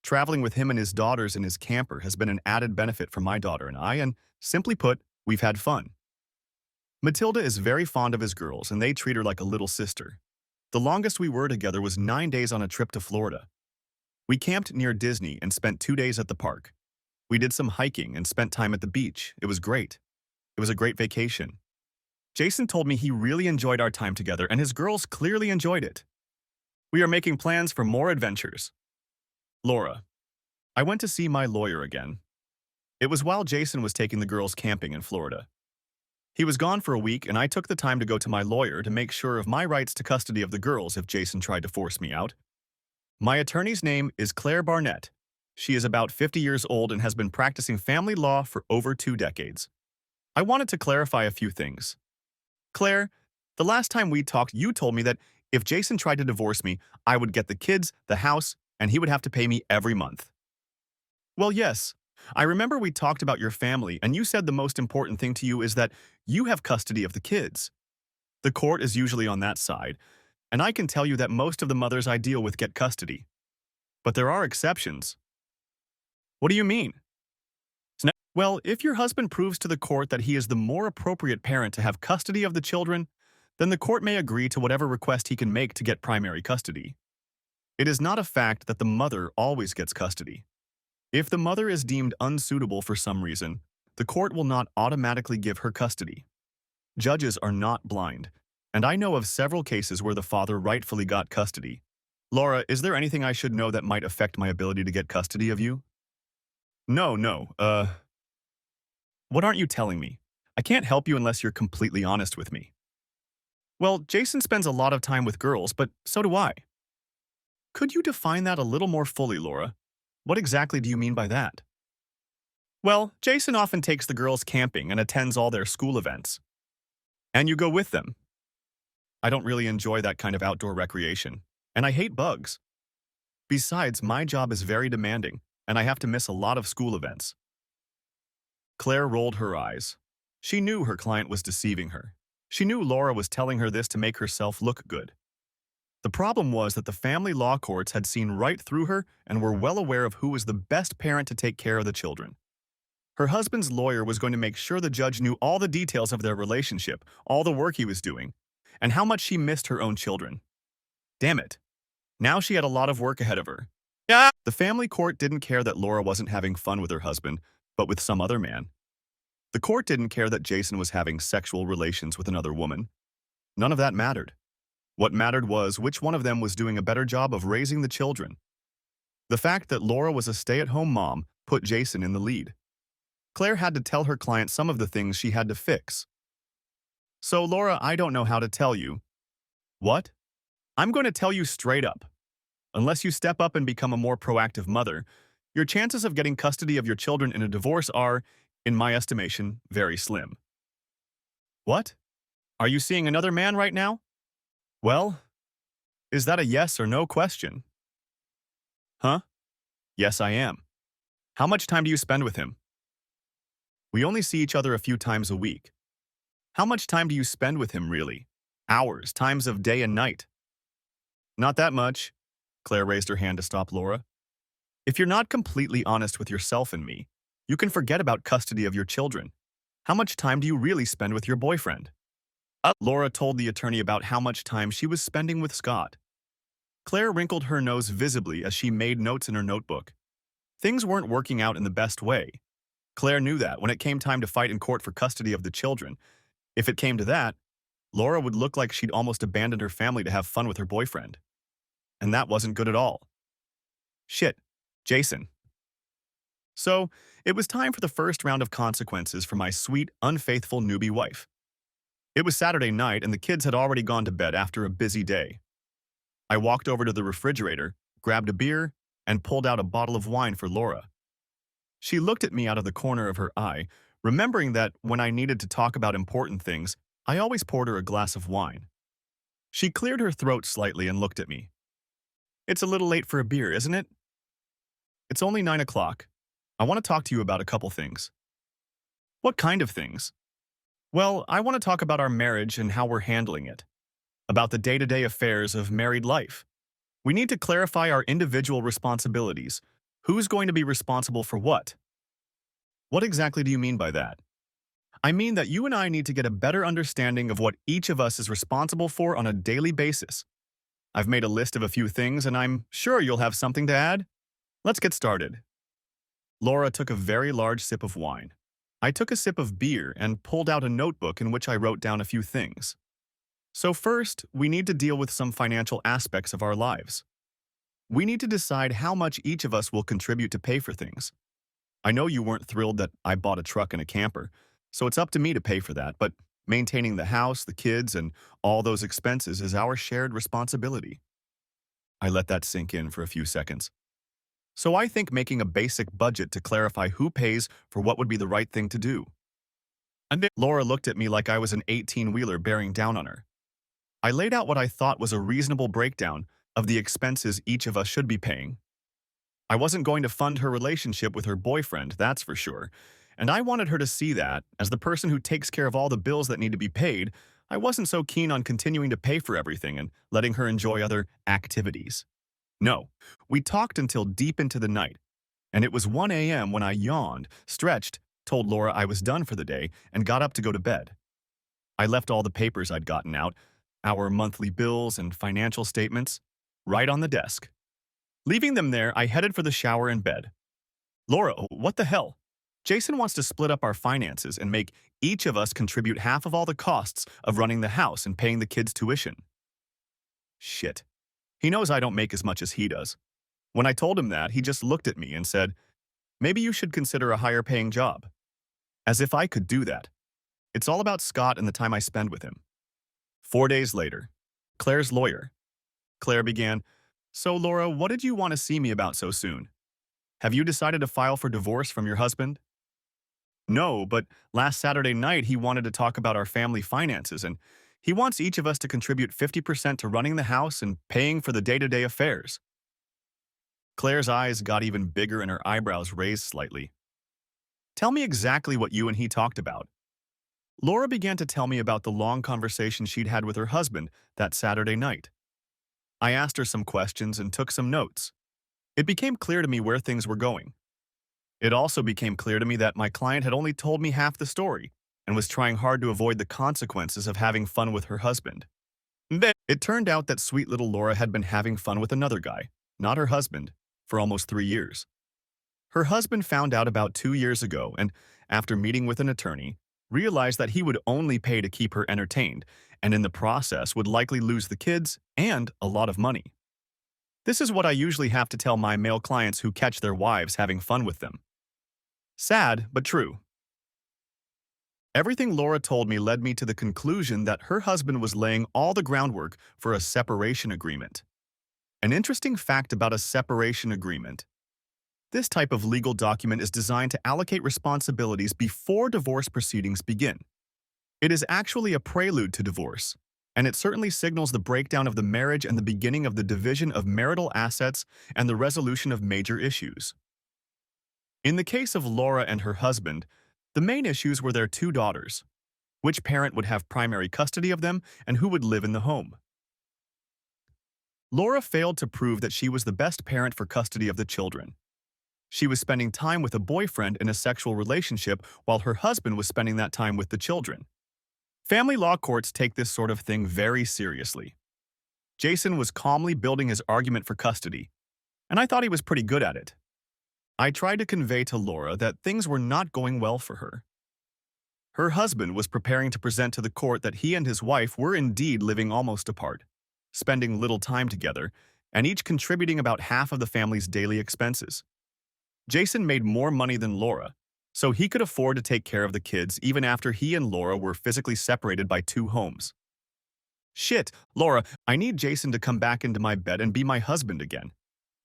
Traveling with him and his daughters in his camper has been an added benefit for my daughter and I, and simply put, we've had fun. Matilda is very fond of his girls, and they treat her like a little sister. The longest we were together was 9 days on a trip to Florida. We camped near Disney and spent 2 days at the park. We did some hiking and spent time at the beach. It was great. It was a great vacation. Jason told me he really enjoyed our time together, and his girls clearly enjoyed it. We are making plans for more adventures. Laura. I went to see my lawyer again. It was while Jason was taking the girls camping in Florida. He was gone for a week, and I took the time to go to my lawyer to make sure of my rights to custody of the girls if Jason tried to force me out. My attorney's name is Claire Barnett. She is about 50 years old and has been practicing family law for over 2 decades. I wanted to clarify a few things. Claire, the last time we talked, you told me that if Jason tried to divorce me, I would get the kids, the house, and he would have to pay me every month. Well, yes. I remember we talked about your family, and you said the most important thing to you is that you have custody of the kids. The court is usually on that side, and I can tell you that most of the mothers I deal with get custody. But there are exceptions. What do you mean? Well, if your husband proves to the court that he is the more appropriate parent to have custody of the children, then the court may agree to whatever request he can make to get primary custody. It is not a fact that the mother always gets custody. If the mother is deemed unsuitable for some reason, the court will not automatically give her custody. Judges are not blind, and I know of several cases where the father rightfully got custody. Laura, is there anything I should know that might affect my ability to get custody of you? No. What aren't you telling me? I can't help you unless you're completely honest with me. Well, Jason spends a lot of time with girls, but so do I. Could you define that a little more fully, Laura? What exactly do you mean by that? Well, Jason often takes the girls camping and attends all their school events. And you go with them. I don't really enjoy that kind of outdoor recreation. And I hate bugs. Besides, my job is very demanding, and I have to miss a lot of school events. Claire rolled her eyes. She knew her client was deceiving her. She knew Laura was telling her this to make herself look good. The problem was that the family law courts had seen right through her and were well aware of who was the best parent to take care of the children. Her husband's lawyer was going to make sure the judge knew all the details of their relationship, all the work he was doing, and how much she missed her own children. Damn it. Now she had a lot of work ahead of her. Yeah. The family court didn't care that Laura wasn't having fun with her husband, but with some other man. The court didn't care that Jason was having sexual relations with another woman. None of that mattered. What mattered was which one of them was doing a better job of raising the children. The fact that Laura was a stay-at-home mom put Jason in the lead. Claire had to tell her client some of the things she had to fix. So, Laura, I don't know how to tell you. What? I'm going to tell you straight up. Unless you step up and become a more proactive mother, your chances of getting custody of your children in a divorce are, in my estimation, very slim. What? Are you seeing another man right now? Well, is that a yes or no question? Huh? Yes, I am. How much time do you spend with him? We only see each other a few times a week. How much time do you spend with him, really? Hours, times of day and night. Not that much. Claire raised her hand to stop Laura. If you're not completely honest with yourself and me, you can forget about custody of your children. How much time do you really spend with your boyfriend? Laura told the attorney about how much time she was spending with Scott. Claire wrinkled her nose visibly as she made notes in her notebook. Things weren't working out in the best way. Claire knew that when it came time to fight in court for custody of the children. If it came to that, Laura would look like she'd almost abandoned her family to have fun with her boyfriend. And that wasn't good at all. Shit, Jason. So, it was time for the first round of consequences for my sweet, unfaithful newbie wife. It was Saturday night and the kids had already gone to bed after a busy day. I walked over to the refrigerator, grabbed a beer, and pulled out a bottle of wine for Laura. She looked at me out of the corner of her eye, remembering that when I needed to talk about important things, I always poured her a glass of wine. She cleared her throat slightly and looked at me. It's a little late for a beer, isn't it? It's only 9 o'clock. I want to talk to you about a couple things. What kind of things? Well, I want to talk about our marriage and how we're handling it. About the day-to-day affairs of married life. We need to clarify our individual responsibilities. Who's going to be responsible for what? What exactly do you mean by that? I mean that you and I need to get a better understanding of what each of us is responsible for on a daily basis. I've made a list of a few things and I'm sure you'll have something to add. Let's get started. Laura took a very large sip of wine. I took a sip of beer and pulled out a notebook in which I wrote down a few things. So first, we need to deal with some financial aspects of our lives. We need to decide how much each of us will contribute to pay for things. I know you weren't thrilled that I bought a truck and a camper, so it's up to me to pay for that, but maintaining the house, the kids, and all those expenses is our shared responsibility. I let that sink in for a few seconds. So I think making a basic budget to clarify who pays for what would be the right thing to do. And then Laura looked at me like I was an 18-wheeler bearing down on her. I laid out what I thought was a reasonable breakdown of the expenses each of us should be paying. I wasn't going to fund her relationship with her boyfriend, that's for sure, and I wanted her to see that, as the person who takes care of all the bills that need to be paid, I wasn't so keen on continuing to pay for everything and letting her enjoy other activities. No, we talked until deep into the night, and it was 1 a.m. when I yawned, stretched, told Laura I was done for the day, and got up to go to bed. I left all the papers I'd gotten out, our monthly bills and financial statements, right on the desk. Leaving them there, I headed for the shower and bed. Laura, what the hell? Jason wants to split up our finances and make each of us contribute half of all the costs of running the house and paying the kids' tuition. Shit. He knows I don't make as much as he does. When I told him that, he just looked at me and said, maybe you should consider a higher-paying job. As if I could do that. It's all about Scott and the time I spend with him. 4 days later, Claire's lawyer. Claire began, so Laura, what did you want to see me about so soon? Have you decided to file for divorce from your husband? No, but last Saturday night he wanted to talk about our family finances and he wants each of us to contribute 50% to running the house and paying for the day-to-day affairs. Claire's eyes got even bigger and her eyebrows raised slightly. Tell me exactly what you and he talked about. Laura began to tell me about the long conversation she'd had with her husband that Saturday night. I asked her some questions and took some notes. It became clear to me where things were going. It also became clear to me that my client had only told me half the story and was trying hard to avoid the consequences of having fun with her husband. Then it turned out that sweet little Laura had been having fun with another guy, not her husband, for almost 3 years. Her husband found out about 2 years ago and, after meeting with an attorney, realized that he would only pay to keep her entertained and in the process would likely lose the kids and a lot of money. This is what I usually have to tell my male clients who catch their wives having fun with them. Sad, but true. Everything Laura told me led me to the conclusion that her husband was laying all the groundwork for a separation agreement. An interesting fact about a separation agreement: this type of legal document is designed to allocate responsibilities before divorce proceedings begin. It is actually a prelude to divorce, and it certainly signals the breakdown of the marriage and the beginning of the division of marital assets and the resolution of major issues. In the case of Laura and her husband, the main issues were their 2 daughters. Which parent would have primary custody of them and who would live in the home? Laura failed to prove that she was the best parent for custody of the children. She was spending time with a boyfriend in a sexual relationship while her husband was spending that time with the children. Family law courts take this sort of thing very seriously. Jason was calmly building his argument for custody, and I thought he was pretty good at it. I tried to convey to Laura that things were not going well for her. Her husband was preparing to present to the court that he and his wife were indeed living almost apart, spending little time together, and each contributing about half of the family's daily expenses. Jason made more money than Laura, so he could afford to take care of the kids even after he and Laura were physically separated by 2 homes. Shit, Laura, I need Jason to come back into my bed and be my husband again.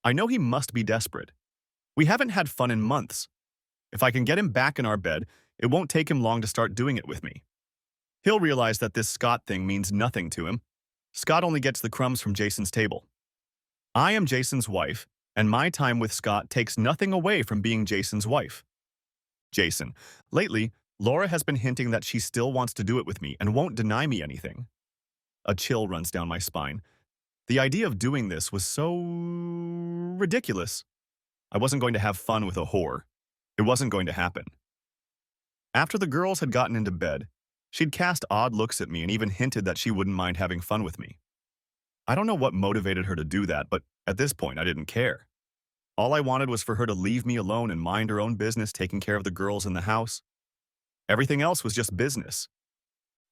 I know he must be desperate. We haven't had fun in months. If I can get him back in our bed, it won't take him long to start doing it with me. He'll realize that this Scott thing means nothing to him. Scott only gets the crumbs from Jason's table. I am Jason's wife, and my time with Scott takes nothing away from being Jason's wife. Jason, lately, Laura has been hinting that she still wants to do it with me and won't deny me anything. A chill runs down my spine. The idea of doing this was so ridiculous. I wasn't going to have fun with a whore. It wasn't going to happen. After the girls had gotten into bed, she'd cast odd looks at me and even hinted that she wouldn't mind having fun with me. I don't know what motivated her to do that, but at this point I didn't care. All I wanted was for her to leave me alone and mind her own business taking care of the girls in the house. Everything else was just business.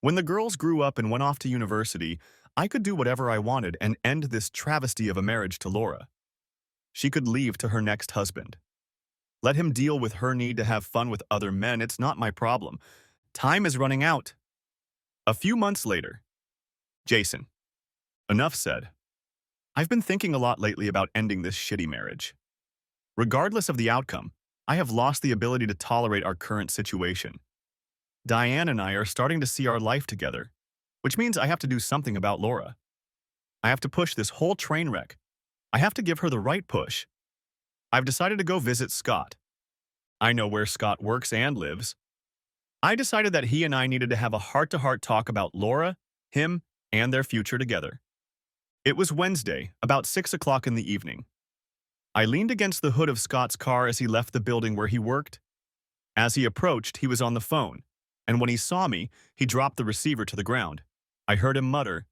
When the girls grew up and went off to university, I could do whatever I wanted and end this travesty of a marriage to Laura. She could leave to her next husband. Let him deal with her need to have fun with other men. It's not my problem. Time is running out. A few months later. Jason. Enough said. I've been thinking a lot lately about ending this shitty marriage. Regardless of the outcome, I have lost the ability to tolerate our current situation. Diane and I are starting to see our life together, which means I have to do something about Laura. I have to push this whole train wreck. I have to give her the right push. I've decided to go visit Scott. I know where Scott works and lives. I decided that he and I needed to have a heart-to-heart talk about Laura, him, and their future together. It was Wednesday, about 6 o'clock in the evening. I leaned against the hood of Scott's car as he left the building where he worked. As he approached, he was on the phone, and when he saw me, he dropped the receiver to the ground. I heard him mutter,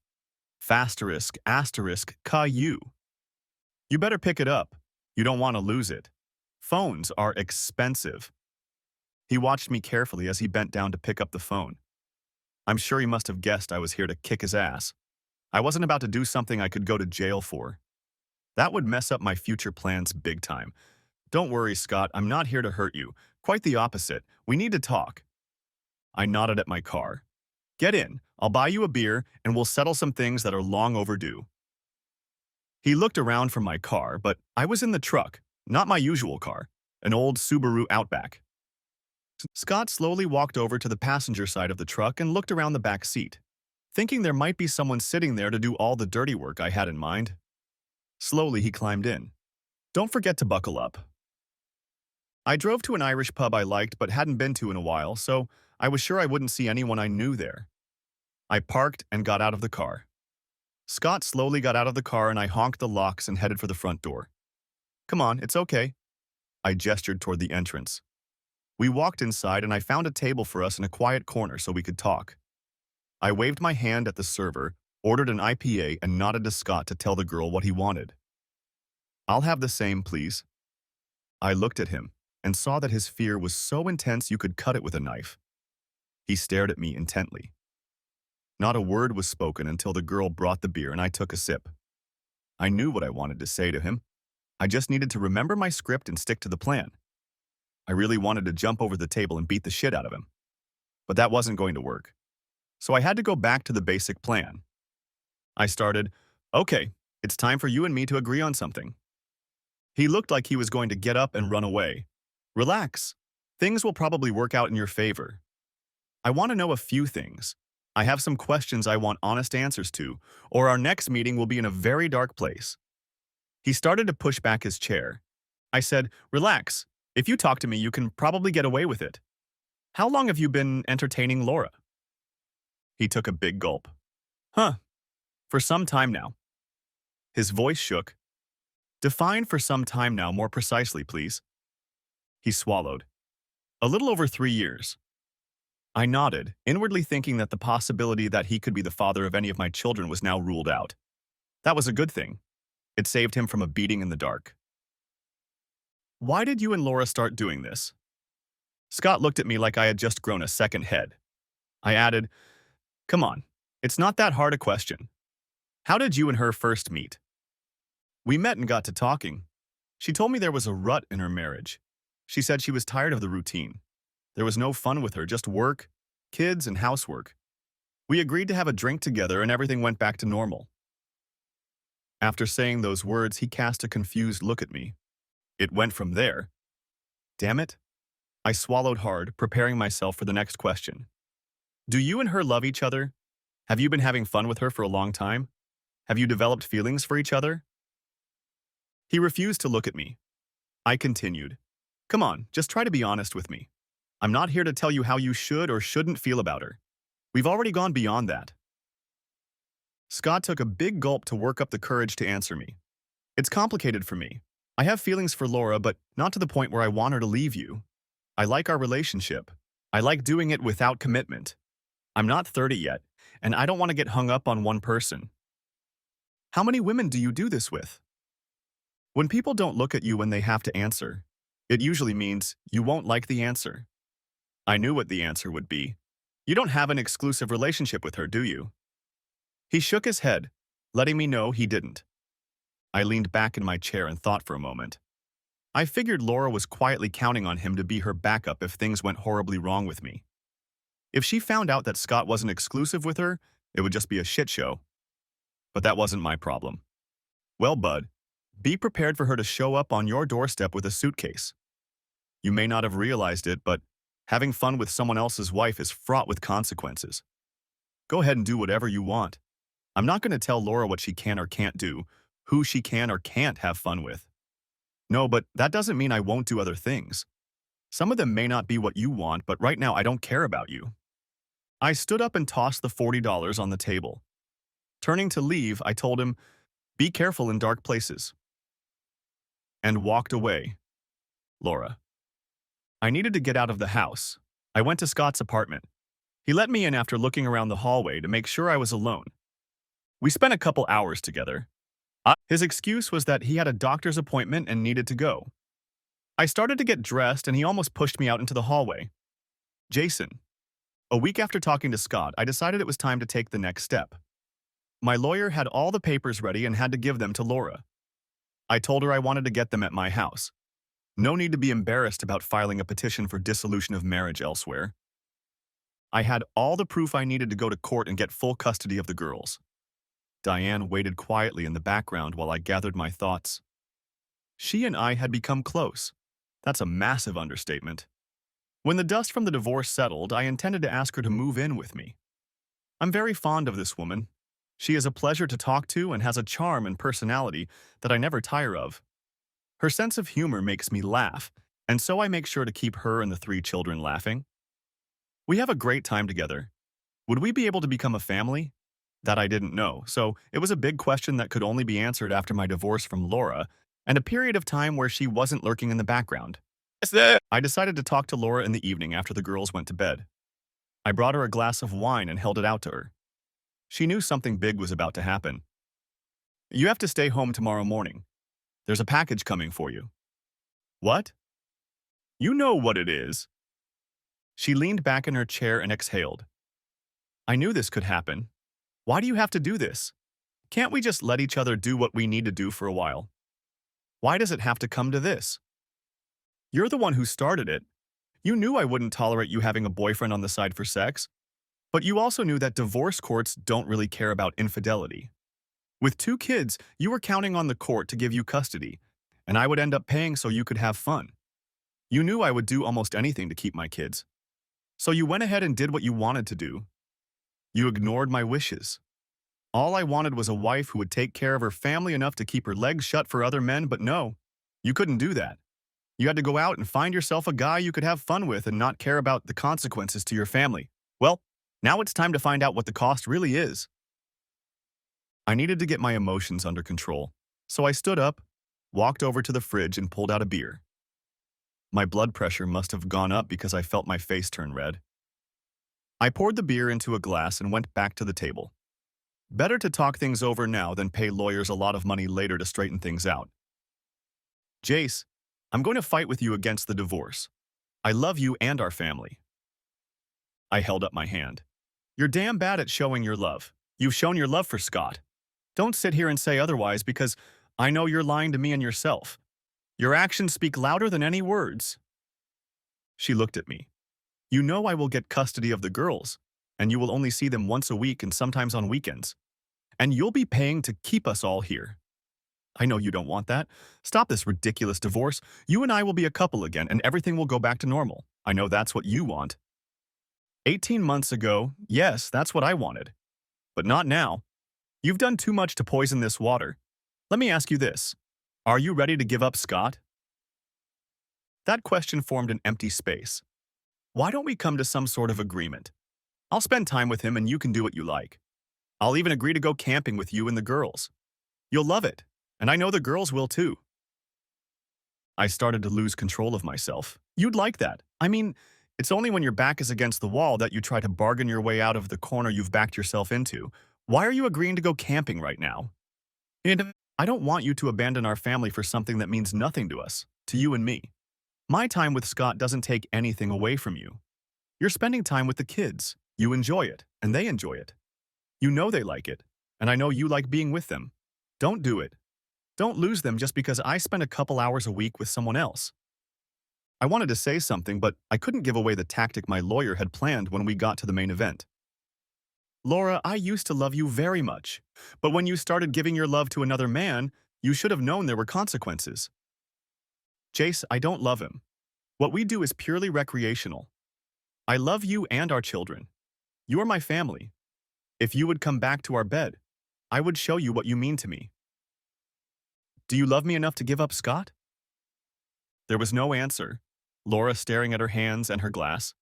"Fasterisk, asterisk, Caillou. You better pick it up. You don't want to lose it. Phones are expensive." He watched me carefully as he bent down to pick up the phone. I'm sure he must have guessed I was here to kick his ass. I wasn't about to do something I could go to jail for. That would mess up my future plans big time. Don't worry, Scott, I'm not here to hurt you. Quite the opposite. We need to talk. I nodded at my car. Get in. I'll buy you a beer, and we'll settle some things that are long overdue. He looked around for my car, but I was in the truck, not my usual car, an old Subaru Outback. Scott slowly walked over to the passenger side of the truck and looked around the back seat, thinking there might be someone sitting there to do all the dirty work I had in mind. Slowly, he climbed in. Don't forget to buckle up. I drove to an Irish pub I liked but hadn't been to in a while, so I was sure I wouldn't see anyone I knew there. I parked and got out of the car. Scott slowly got out of the car and I honked the locks and headed for the front door. Come on, it's okay. I gestured toward the entrance. We walked inside and I found a table for us in a quiet corner so we could talk. I waved my hand at the server, ordered an IPA, and nodded to Scott to tell the girl what he wanted. I'll have the same, please. I looked at him and saw that his fear was so intense you could cut it with a knife. He stared at me intently. Not a word was spoken until the girl brought the beer and I took a sip. I knew what I wanted to say to him. I just needed to remember my script and stick to the plan. I really wanted to jump over the table and beat the shit out of him. But that wasn't going to work. So I had to go back to the basic plan. I started, okay, it's time for you and me to agree on something. He looked like he was going to get up and run away. Relax. Things will probably work out in your favor. I want to know a few things. I have some questions I want honest answers to, or our next meeting will be in a very dark place. He started to push back his chair. I said, relax. If you talk to me, you can probably get away with it. How long have you been entertaining Laura? He took a big gulp. Huh. For some time now. His voice shook. Define for some time now more precisely, please. He swallowed. A little over 3 years. I nodded, inwardly thinking that the possibility that he could be the father of any of my children was now ruled out. That was a good thing. It saved him from a beating in the dark. Why did you and Laura start doing this? Scott looked at me like I had just grown a second head. I added, come on, it's not that hard a question. How did you and her first meet? We met and got to talking. She told me there was a rut in her marriage. She said she was tired of the routine. There was no fun with her, just work, kids, and housework. We agreed to have a drink together and everything went back to normal. After saying those words, he cast a confused look at me. It went from there. Damn it. I swallowed hard, preparing myself for the next question. Do you and her love each other? Have you been having fun with her for a long time? Have you developed feelings for each other? He refused to look at me. I continued. Come on, just try to be honest with me. I'm not here to tell you how you should or shouldn't feel about her. We've already gone beyond that. Scott took a big gulp to work up the courage to answer me. It's complicated for me. I have feelings for Laura, but not to the point where I want her to leave you. I like our relationship. I like doing it without commitment. I'm not 30 yet, and I don't want to get hung up on one person. How many women do you do this with? When people don't look at you when they have to answer, it usually means you won't like the answer. I knew what the answer would be. You don't have an exclusive relationship with her, do you? He shook his head, letting me know he didn't. I leaned back in my chair and thought for a moment. I figured Laura was quietly counting on him to be her backup if things went horribly wrong with me. If she found out that Scott wasn't exclusive with her, it would just be a shit show. But that wasn't my problem. Well, bud, be prepared for her to show up on your doorstep with a suitcase. You may not have realized it, but having fun with someone else's wife is fraught with consequences. Go ahead and do whatever you want. I'm not going to tell Laura what she can or can't do, who she can or can't have fun with. No, but that doesn't mean I won't do other things. Some of them may not be what you want, but right now I don't care about you. I stood up and tossed the $40 on the table. Turning to leave, I told him, be careful in dark places. And walked away. Laura. I needed to get out of the house. I went to Scott's apartment. He let me in after looking around the hallway to make sure I was alone. We spent a couple hours together. His excuse was that he had a doctor's appointment and needed to go. I started to get dressed and he almost pushed me out into the hallway. Jason. A week after talking to Scott, I decided it was time to take the next step. My lawyer had all the papers ready and had to give them to Laura. I told her I wanted to get them at my house. No need to be embarrassed about filing a petition for dissolution of marriage elsewhere. I had all the proof I needed to go to court and get full custody of the girls. Diane waited quietly in the background while I gathered my thoughts. She and I had become close. That's a massive understatement. When the dust from the divorce settled, I intended to ask her to move in with me. I'm very fond of this woman. She is a pleasure to talk to and has a charm and personality that I never tire of. Her sense of humor makes me laugh, and so I make sure to keep her and the three children laughing. We have a great time together. Would we be able to become a family? That I didn't know, so it was a big question that could only be answered after my divorce from Laura and a period of time where she wasn't lurking in the background. I decided to talk to Laura in the evening after the girls went to bed. I brought her a glass of wine and held it out to her. She knew something big was about to happen. You have to stay home tomorrow morning. There's a package coming for you. What? You know what it is. She leaned back in her chair and exhaled. I knew this could happen. Why do you have to do this? Can't we just let each other do what we need to do for a while? Why does it have to come to this? You're the one who started it. You knew I wouldn't tolerate you having a boyfriend on the side for sex, but you also knew that divorce courts don't really care about infidelity. With 2 kids, you were counting on the court to give you custody, and I would end up paying so you could have fun. You knew I would do almost anything to keep my kids. So you went ahead and did what you wanted to do. You ignored my wishes. All I wanted was a wife who would take care of her family enough to keep her legs shut for other men, but no, you couldn't do that. You had to go out and find yourself a guy you could have fun with and not care about the consequences to your family. Well, now it's time to find out what the cost really is. I needed to get my emotions under control, so I stood up, walked over to the fridge, and pulled out a beer. My blood pressure must have gone up because I felt my face turn red. I poured the beer into a glass and went back to the table. Better to talk things over now than pay lawyers a lot of money later to straighten things out. Jace, I'm going to fight with you against the divorce. I love you and our family. I held up my hand. You're damn bad at showing your love. You've shown your love for Scott. Don't sit here and say otherwise because I know you're lying to me and yourself. Your actions speak louder than any words. She looked at me. You know I will get custody of the girls, and you will only see them once a week and sometimes on weekends. And you'll be paying to keep us all here. I know you don't want that. Stop this ridiculous divorce. You and I will be a couple again, and everything will go back to normal. I know that's what you want. 18 months ago, yes, that's what I wanted. But not now. You've done too much to poison this water. Let me ask you this. Are you ready to give up Scott? That question formed an empty space. Why don't we come to some sort of agreement? I'll spend time with him and you can do what you like. I'll even agree to go camping with you and the girls. You'll love it, and I know the girls will too. I started to lose control of myself. You'd like that. I mean, it's only when your back is against the wall that you try to bargain your way out of the corner you've backed yourself into. Why are you agreeing to go camping right now? And I don't want you to abandon our family for something that means nothing to us, to you and me. My time with Scott doesn't take anything away from you. You're spending time with the kids. You enjoy it, and they enjoy it. You know they like it, and I know you like being with them. Don't do it. Don't lose them just because I spend a couple hours a week with someone else. I wanted to say something, but I couldn't give away the tactic my lawyer had planned when we got to the main event. Laura, I used to love you very much, but when you started giving your love to another man, you should have known there were consequences. Jace, I don't love him. What we do is purely recreational. I love you and our children. You are my family. If you would come back to our bed, I would show you what you mean to me. Do you love me enough to give up Scott? There was no answer. Laura staring at her hands and her glass.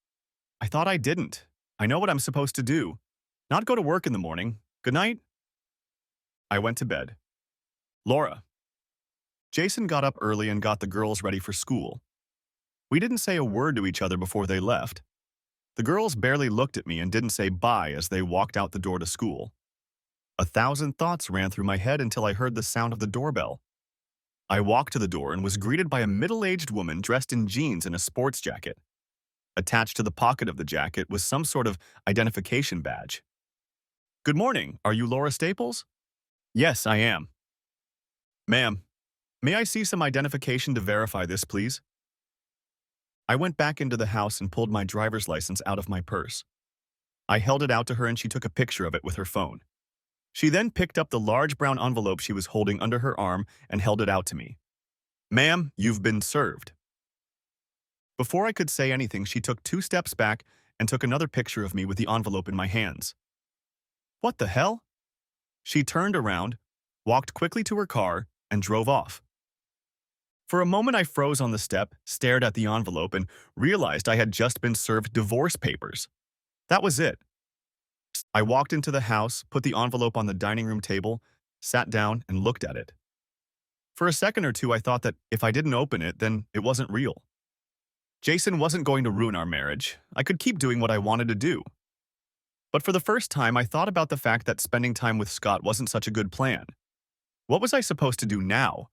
I thought I didn't. I know what I'm supposed to do. Not go to work in the morning. Good night. I went to bed. Laura. Jason got up early and got the girls ready for school. We didn't say a word to each other before they left. The girls barely looked at me and didn't say bye as they walked out the door to school. 1,000 thoughts ran through my head until I heard the sound of the doorbell. I walked to the door and was greeted by a middle-aged woman dressed in jeans and a sports jacket. Attached to the pocket of the jacket was some sort of identification badge. Good morning. Are you Laura Staples? Yes, I am. Ma'am, may I see some identification to verify this, please? I went back into the house and pulled my driver's license out of my purse. I held it out to her and she took a picture of it with her phone. She then picked up the large brown envelope she was holding under her arm and held it out to me. Ma'am, you've been served. Before I could say anything, she took 2 steps back and took another picture of me with the envelope in my hands. What the hell? She turned around, walked quickly to her car, and drove off. For a moment, I froze on the step, stared at the envelope, and realized I had just been served divorce papers. That was it. I walked into the house, put the envelope on the dining room table, sat down, and looked at it. For a second or two, I thought that if I didn't open it, then it wasn't real. Jason wasn't going to ruin our marriage. I could keep doing what I wanted to do. But for the first time, I thought about the fact that spending time with Scott wasn't such a good plan. What was I supposed to do now?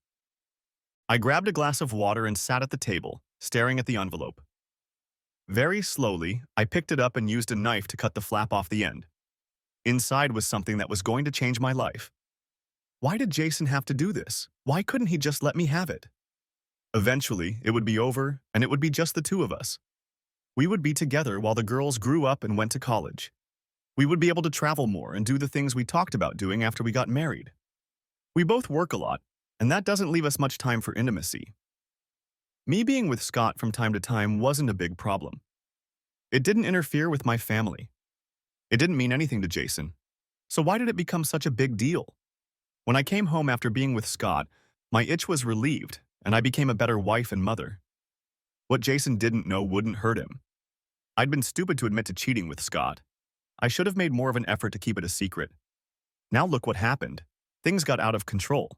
I grabbed a glass of water and sat at the table, staring at the envelope. Very slowly, I picked it up and used a knife to cut the flap off the end. Inside was something that was going to change my life. Why did Jason have to do this? Why couldn't he just let me have it? Eventually, it would be over, and it would be just the two of us. We would be together while the girls grew up and went to college. We would be able to travel more and do the things we talked about doing after we got married. We both work a lot, and that doesn't leave us much time for intimacy. Me being with Scott from time to time wasn't a big problem. It didn't interfere with my family. It didn't mean anything to Jason. So why did it become such a big deal? When I came home after being with Scott, my itch was relieved, and I became a better wife and mother. What Jason didn't know wouldn't hurt him. I'd been stupid to admit to cheating with Scott. I should have made more of an effort to keep it a secret. Now look what happened. Things got out of control.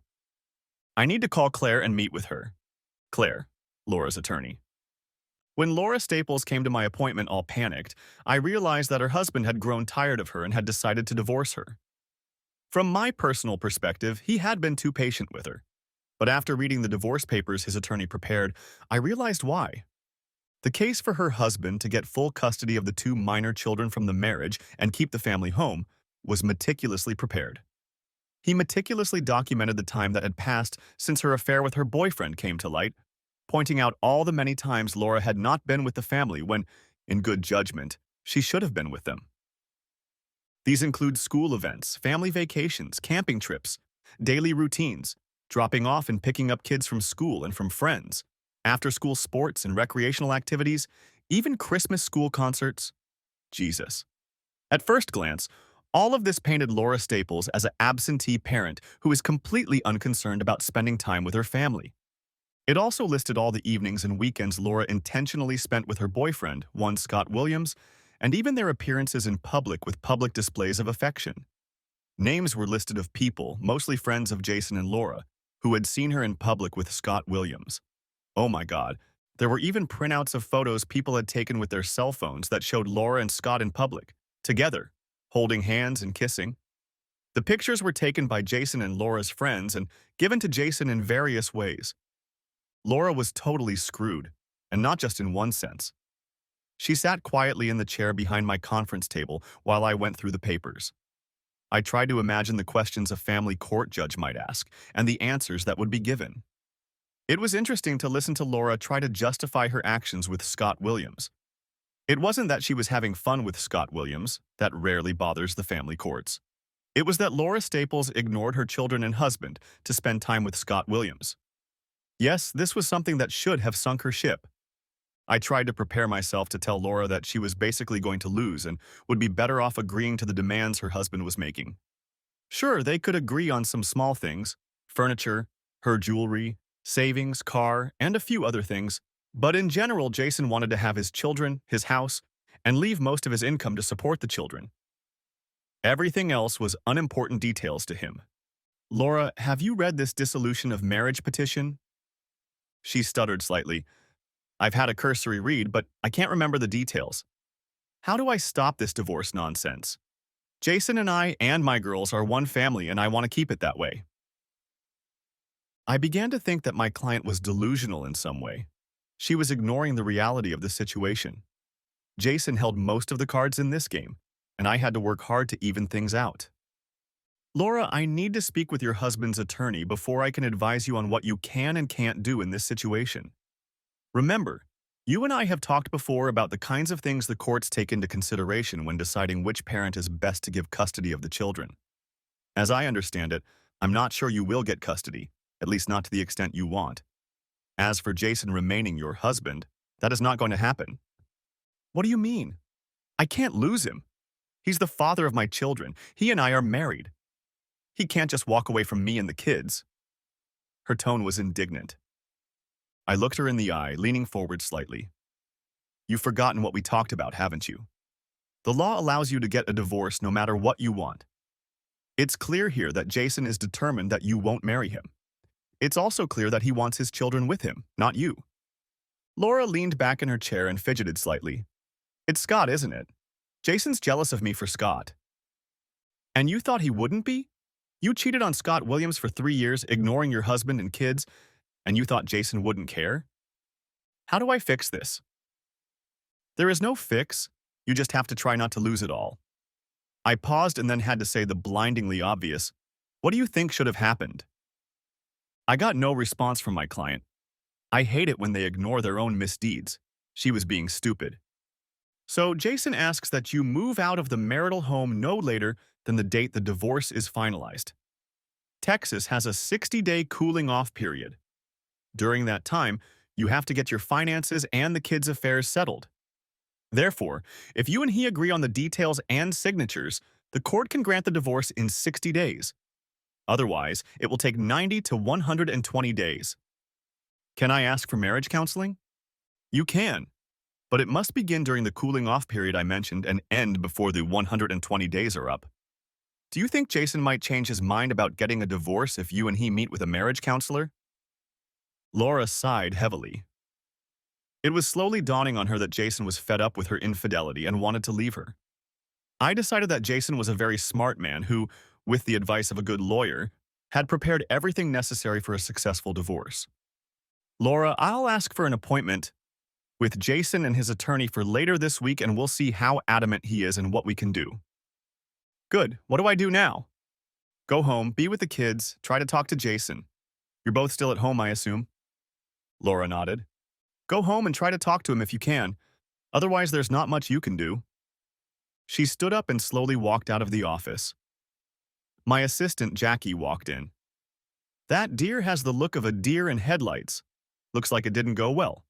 I need to call Claire and meet with her. Claire, Laura's attorney. When Laura Staples came to my appointment all panicked, I realized that her husband had grown tired of her and had decided to divorce her. From my personal perspective, he had been too patient with her. But after reading the divorce papers his attorney prepared, I realized why. The case for her husband to get full custody of the 2 minor children from the marriage and keep the family home was meticulously prepared. He meticulously documented the time that had passed since her affair with her boyfriend came to light, pointing out all the many times Laura had not been with the family when, in good judgment, she should have been with them. These include school events, family vacations, camping trips, daily routines, dropping off and picking up kids from school and from friends, after-school sports and recreational activities, even Christmas school concerts. Jesus. At first glance, all of this painted Laura Staples as an absentee parent who is completely unconcerned about spending time with her family. It also listed all the evenings and weekends Laura intentionally spent with her boyfriend, one Scott Williams, and even their appearances in public with public displays of affection. Names were listed of people, mostly friends of Jason and Laura, who had seen her in public with Scott Williams. Oh my God, there were even printouts of photos people had taken with their cell phones that showed Laura and Scott in public, together, holding hands and kissing. The pictures were taken by Jason and Laura's friends and given to Jason in various ways. Laura was totally screwed, and not just in one sense. She sat quietly in the chair behind my conference table while I went through the papers. I tried to imagine the questions a family court judge might ask and the answers that would be given. It was interesting to listen to Laura try to justify her actions with Scott Williams. It wasn't that she was having fun with Scott Williams, that rarely bothers the family courts. It was that Laura Staples ignored her children and husband to spend time with Scott Williams. Yes, this was something that should have sunk her ship. I tried to prepare myself to tell Laura that she was basically going to lose and would be better off agreeing to the demands her husband was making. Sure, they could agree on some small things, furniture, her jewelry, savings, car, and a few other things, but in general, Jason wanted to have his children, his house, and leave most of his income to support the children. Everything else was unimportant details to him. Laura, have you read this dissolution of marriage petition? She stuttered slightly. I've had a cursory read, but I can't remember the details. How do I stop this divorce nonsense? Jason and I and my girls are one family, and I want to keep it that way. I began to think that my client was delusional in some way. She was ignoring the reality of the situation. Jason held most of the cards in this game, and I had to work hard to even things out. Laura, I need to speak with your husband's attorney before I can advise you on what you can and can't do in this situation. Remember, you and I have talked before about the kinds of things the courts take into consideration when deciding which parent is best to give custody of the children. As I understand it, I'm not sure you will get custody, at least not to the extent you want. As for Jason remaining your husband, That is not going to happen. What do you mean? I can't lose him. He's the father of my children. He and I are married. He can't just walk away from me and the kids. Her tone was indignant. I looked her in the eye, leaning forward slightly. You've forgotten what we talked about, haven't you? The law allows you to get a divorce no matter what you want. It's clear here that Jason is determined that you won't marry him. It's also clear that he wants his children with him, not you. Laura leaned back in her chair and fidgeted slightly. It's Scott, isn't it? Jason's jealous of me for Scott. And you thought he wouldn't be? You cheated on Scott Williams for 3 years, ignoring your husband and kids, and you thought Jason wouldn't care? How do I fix this? There is no fix. You just have to try not to lose it all. I paused and then had to say the blindingly obvious, what do you think should have happened? I got no response from my client. I hate it when they ignore their own misdeeds. She was being stupid. So Jason asks that you move out of the marital home no later than the date the divorce is finalized. Texas has a 60-day cooling-off period. During that time, you have to get your finances and the kids' affairs settled. Therefore, if you and he agree on the details and signatures, the court can grant the divorce in 60 days. Otherwise, it will take 90 to 120 days. Can I ask for marriage counseling? You can, but it must begin during the cooling-off period I mentioned and end before the 120 days are up. Do you think Jason might change his mind about getting a divorce if you and he meet with a marriage counselor? Laura sighed heavily. It was slowly dawning on her that Jason was fed up with her infidelity and wanted to leave her. I decided that Jason was a very smart man who, with the advice of a good lawyer, had prepared everything necessary for a successful divorce. Laura, I'll ask for an appointment with Jason and his attorney for later this week, and we'll see how adamant he is and what we can do. Good. What do I do now? Go home, be with the kids, try to talk to Jason. You're both still at home, I assume? Laura nodded. Go home and try to talk to him if you can. Otherwise, there's not much you can do. She stood up and slowly walked out of the office. My assistant, Jackie, walked in. That deer has the look of a deer in headlights. Looks like it didn't go well.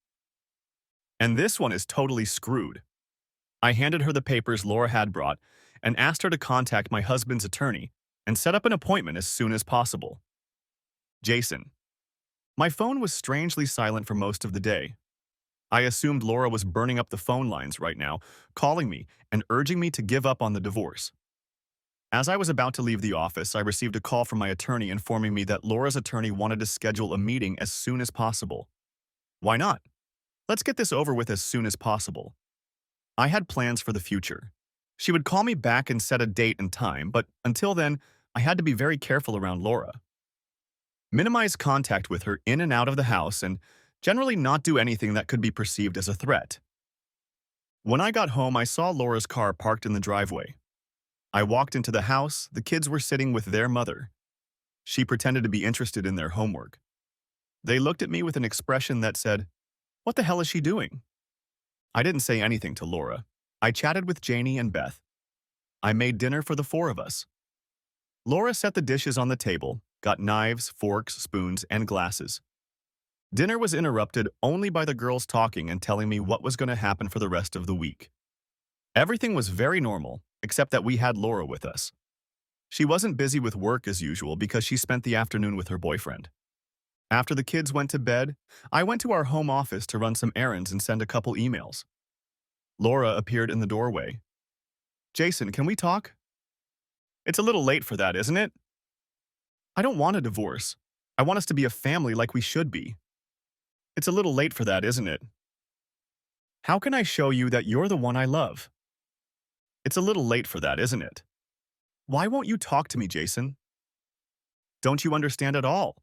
And this one is totally screwed. I handed her the papers Laura had brought and asked her to contact my husband's attorney and set up an appointment as soon as possible. Jason. My phone was strangely silent for most of the day. I assumed Laura was burning up the phone lines right now, calling me and urging me to give up on the divorce. As I was about to leave the office, I received a call from my attorney informing me that Laura's attorney wanted to schedule a meeting as soon as possible. Why not? Let's get this over with as soon as possible. I had plans for the future. She would call me back and set a date and time, but until then, I had to be very careful around Laura. Minimize contact with her in and out of the house and generally not do anything that could be perceived as a threat. When I got home, I saw Laura's car parked in the driveway. I walked into the house. The kids were sitting with their mother. She pretended to be interested in their homework. They looked at me with an expression that said, "What the hell is she doing?" I didn't say anything to Laura. I chatted with Janie and Beth. I made dinner for the 4 of us. Laura set the dishes on the table, got knives, forks, spoons, and glasses. Dinner was interrupted only by the girls talking and telling me what was going to happen for the rest of the week. Everything was very normal, except that we had Laura with us. She wasn't busy with work as usual because she spent the afternoon with her boyfriend. After the kids went to bed, I went to our home office to run some errands and send a couple emails. Laura appeared in the doorway. Jason, can we talk? It's a little late for that, isn't it? I don't want a divorce. I want us to be a family like we should be. It's a little late for that, isn't it? How can I show you that you're the one I love? It's a little late for that, isn't it? Why won't you talk to me, Jason? Don't you understand at all?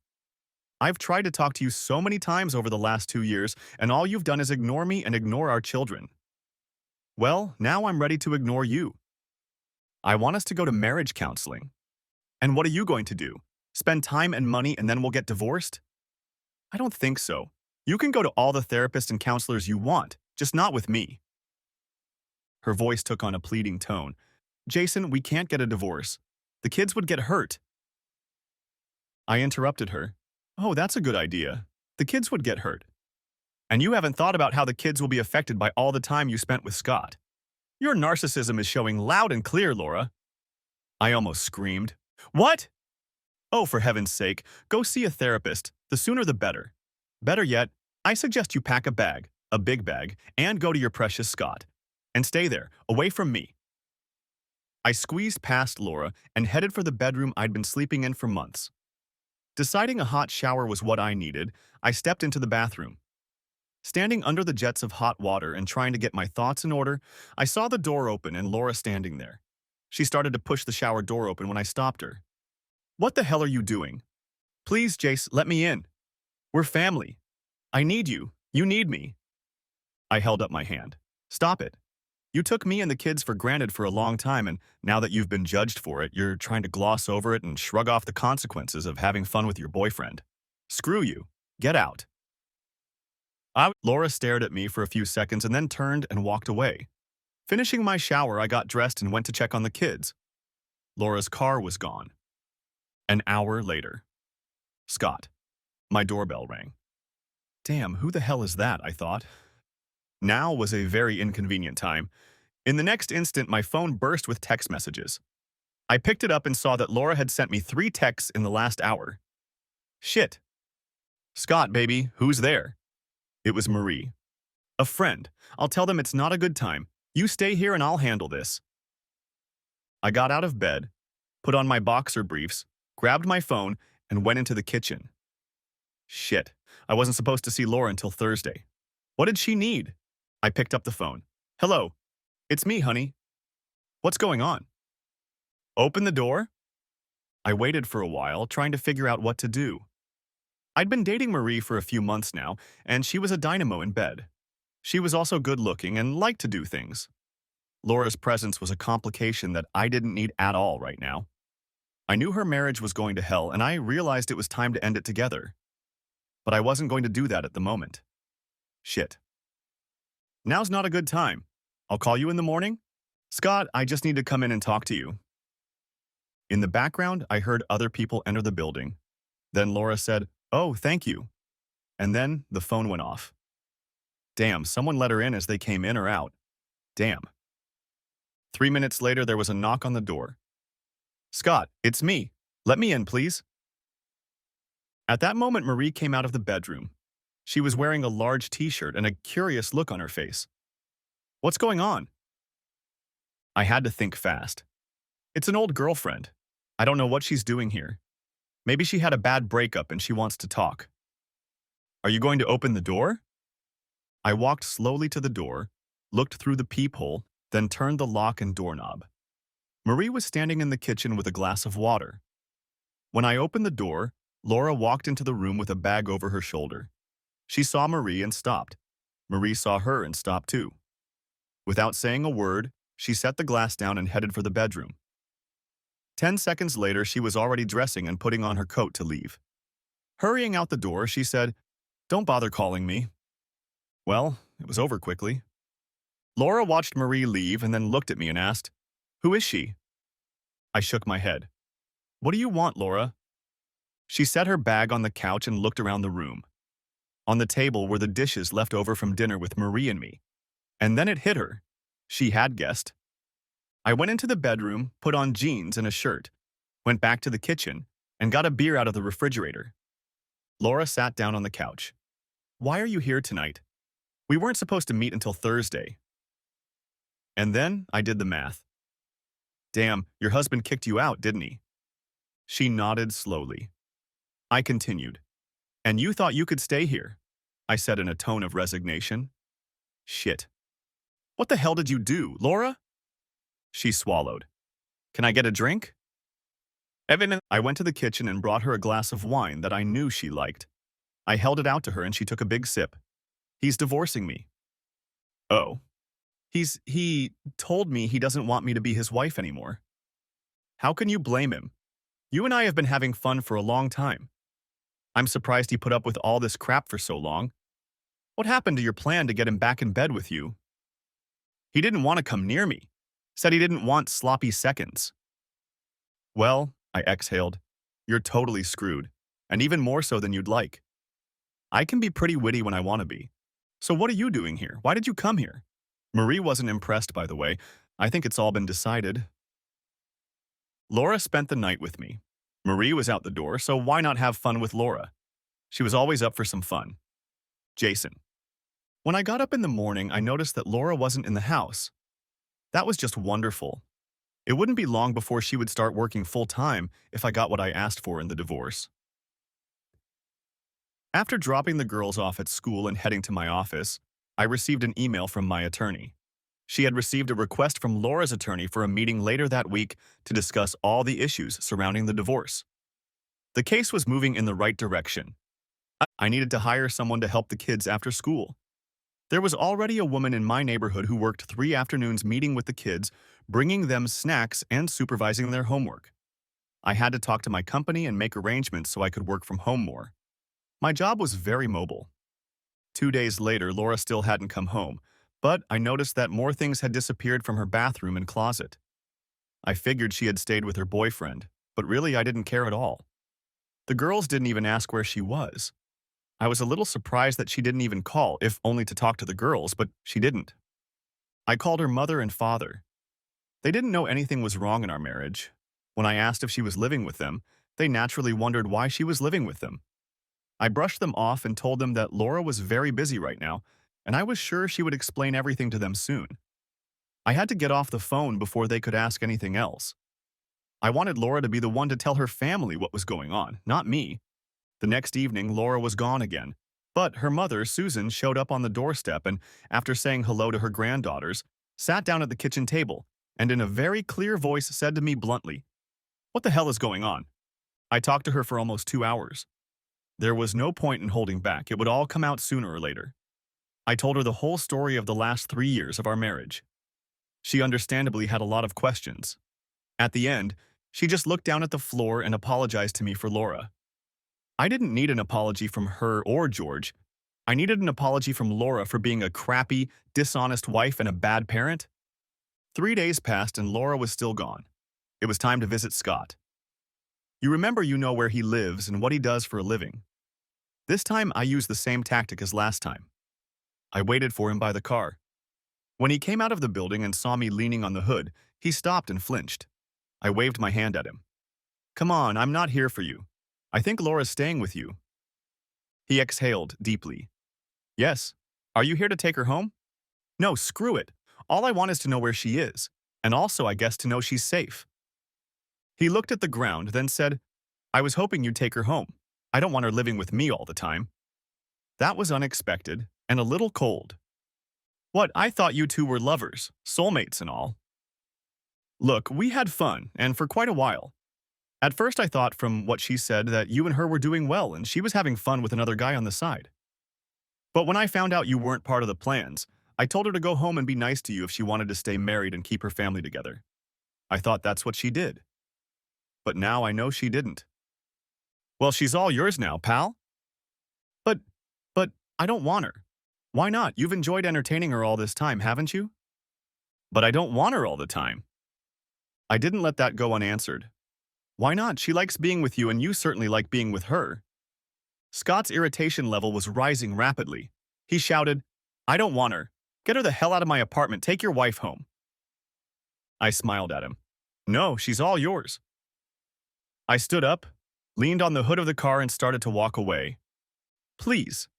I've tried to talk to you so many times over the last 2 years, and all you've done is ignore me and ignore our children. Well, now I'm ready to ignore you. I want us to go to marriage counseling. And what are you going to do? Spend time and money and then we'll get divorced? I don't think so. You can go to all the therapists and counselors you want, just not with me. Her voice took on a pleading tone. Jason, we can't get a divorce. The kids would get hurt. I interrupted her. Oh, that's a good idea. The kids would get hurt. And you haven't thought about how the kids will be affected by all the time you spent with Scott. Your narcissism is showing loud and clear, Laura. I almost screamed. What? Oh, for heaven's sake, go see a therapist. The sooner the better. Better yet, I suggest you pack a bag, a big bag, and go to your precious Scott. And stay there, away from me. I squeezed past Laura and headed for the bedroom I'd been sleeping in for months. Deciding a hot shower was what I needed, I stepped into the bathroom. Standing under the jets of hot water and trying to get my thoughts in order, I saw the door open and Laura standing there. She started to push the shower door open when I stopped her. What the hell are you doing? Please, Jace, let me in. We're family. I need you. You need me. I held up my hand. Stop it. You took me and the kids for granted for a long time, and now that you've been judged for it, you're trying to gloss over it and shrug off the consequences of having fun with your boyfriend. Screw you. Get out. Laura stared at me for a few seconds and then turned and walked away. Finishing my shower, I got dressed and went to check on the kids. Laura's car was gone. An hour later. Scott. My doorbell rang. Damn, who the hell is that, I thought. Now was a very inconvenient time. In the next instant, my phone burst with text messages. I picked it up and saw that Laura had sent me 3 texts in the last hour. Shit. Scott, baby, who's there? It was Marie. A friend. I'll tell them it's not a good time. You stay here and I'll handle this. I got out of bed, put on my boxer briefs, grabbed my phone, and went into the kitchen. Shit. I wasn't supposed to see Laura until Thursday. What did she need? I picked up the phone. Hello. It's me, honey. What's going on? Open the door? I waited for a while, trying to figure out what to do. I'd been dating Marie for a few months now, and she was a dynamo in bed. She was also good-looking and liked to do things. Laura's presence was a complication that I didn't need at all right now. I knew her marriage was going to hell, and I realized it was time to end it together. But I wasn't going to do that at the moment. Shit. Now's not a good time. I'll call you in the morning? Scott, I just need to come in and talk to you. In the background, I heard other people enter the building. Then Laura said, "Oh, thank you." And then the phone went off. Damn, someone let her in as they came in or out. Damn. 3 minutes later, there was a knock on the door. Scott, it's me. Let me in, please. At that moment, Marie came out of the bedroom. She was wearing a large t-shirt and a curious look on her face. What's going on? I had to think fast. It's an old girlfriend. I don't know what she's doing here. Maybe she had a bad breakup and she wants to talk. Are you going to open the door? I walked slowly to the door, looked through the peephole, then turned the lock and doorknob. Marie was standing in the kitchen with a glass of water. When I opened the door, Laura walked into the room with a bag over her shoulder. She saw Marie and stopped. Marie saw her and stopped too. Without saying a word, she set the glass down and headed for the bedroom. 10 seconds later, she was already dressing and putting on her coat to leave. Hurrying out the door, she said, "Don't bother calling me." Well, it was over quickly. Laura watched Marie leave and then looked at me and asked, "Who is she?" I shook my head. "What do you want, Laura?" She set her bag on the couch and looked around the room. On the table were the dishes left over from dinner with Marie and me. And then it hit her. She had guessed. I went into the bedroom, put on jeans and a shirt, went back to the kitchen, and got a beer out of the refrigerator. Laura sat down on the couch. "Why are you here tonight? We weren't supposed to meet until Thursday." And then I did the math. "Damn, your husband kicked you out, didn't he?" She nodded slowly. I continued. "And you thought you could stay here?" I said in a tone of resignation. "Shit. What the hell did you do, Laura?" She swallowed. "Can I get a drink?" I went to the kitchen and brought her a glass of wine that I knew she liked. I held it out to her and she took a big sip. "He's divorcing me." "Oh. He told me he doesn't want me to be his wife anymore." "How can you blame him? You and I have been having fun for a long time. I'm surprised he put up with all this crap for so long. What happened to your plan to get him back in bed with you?" "He didn't want to come near me. Said he didn't want sloppy seconds." "Well," I exhaled, "you're totally screwed, and even more so than you'd like. I can be pretty witty when I want to be. So what are you doing here? Why did you come here? Marie wasn't impressed, by the way. I think it's all been decided. Laura spent the night with me. Marie was out the door, so why not have fun with Laura? She was always up for some fun. Jason. When I got up in the morning, I noticed that Laura wasn't in the house. That was just wonderful. It wouldn't be long before she would start working full-time if I got what I asked for in the divorce. After dropping the girls off at school and heading to my office, I received an email from my attorney. She had received a request from Laura's attorney for a meeting later that week to discuss all the issues surrounding the divorce. The case was moving in the right direction. I needed to hire someone to help the kids after school. There was already a woman in my neighborhood who worked 3 afternoons meeting with the kids, bringing them snacks and supervising their homework. I had to talk to my company and make arrangements so I could work from home more. My job was very mobile. 2 days later, Laura still hadn't come home, but I noticed that more things had disappeared from her bathroom and closet. I figured she had stayed with her boyfriend, but really I didn't care at all. The girls didn't even ask where she was. I was a little surprised that she didn't even call, if only to talk to the girls, but she didn't. I called her mother and father. They didn't know anything was wrong in our marriage. When I asked if she was living with them, they naturally wondered why she was living with them. I brushed them off and told them that Laura was very busy right now, and I was sure she would explain everything to them soon. I had to get off the phone before they could ask anything else. I wanted Laura to be the one to tell her family what was going on, not me. The next evening, Laura was gone again. But her mother, Susan, showed up on the doorstep and, after saying hello to her granddaughters, sat down at the kitchen table and in a very clear voice said to me bluntly, "What the hell is going on?" I talked to her for almost 2 hours. There was no point in holding back. It would all come out sooner or later. I told her the whole story of the last 3 years of our marriage. She understandably had a lot of questions. At the end, she just looked down at the floor and apologized to me for Laura. I didn't need an apology from her or George. I needed an apology from Laura for being a crappy, dishonest wife and a bad parent. 3 days passed and Laura was still gone. It was time to visit Scott. You know where he lives and what he does for a living. This time I used the same tactic as last time. I waited for him by the car. When he came out of the building and saw me leaning on the hood, he stopped and flinched. I waved my hand at him. "Come on, I'm not here for you. I think Laura's staying with you." He exhaled deeply. "Yes. Are you here to take her home?" "No, screw it. All I want is to know where she is, and also, I guess, to know she's safe." He looked at the ground, then said, "I was hoping you'd take her home. I don't want her living with me all the time." That was unexpected and a little cold. "What, I thought you two were lovers, soulmates and all." "Look, we had fun, and for quite a while. At first I thought from what she said that you and her were doing well and she was having fun with another guy on the side. But when I found out you weren't part of the plans, I told her to go home and be nice to you if she wanted to stay married and keep her family together. I thought that's what she did. But now I know she didn't." "Well, she's all yours now, pal." But, but, I don't want her." "Why not? You've enjoyed entertaining her all this time, haven't you?" "But I don't want her all the time." I didn't let that go unanswered. "Why not? She likes being with you and you certainly like being with her." Scott's irritation level was rising rapidly. He shouted, "I don't want her. Get her the hell out of my apartment. Take your wife home." I smiled at him. "No, she's all yours." I stood up, leaned on the hood of the car and started to walk away. "Please."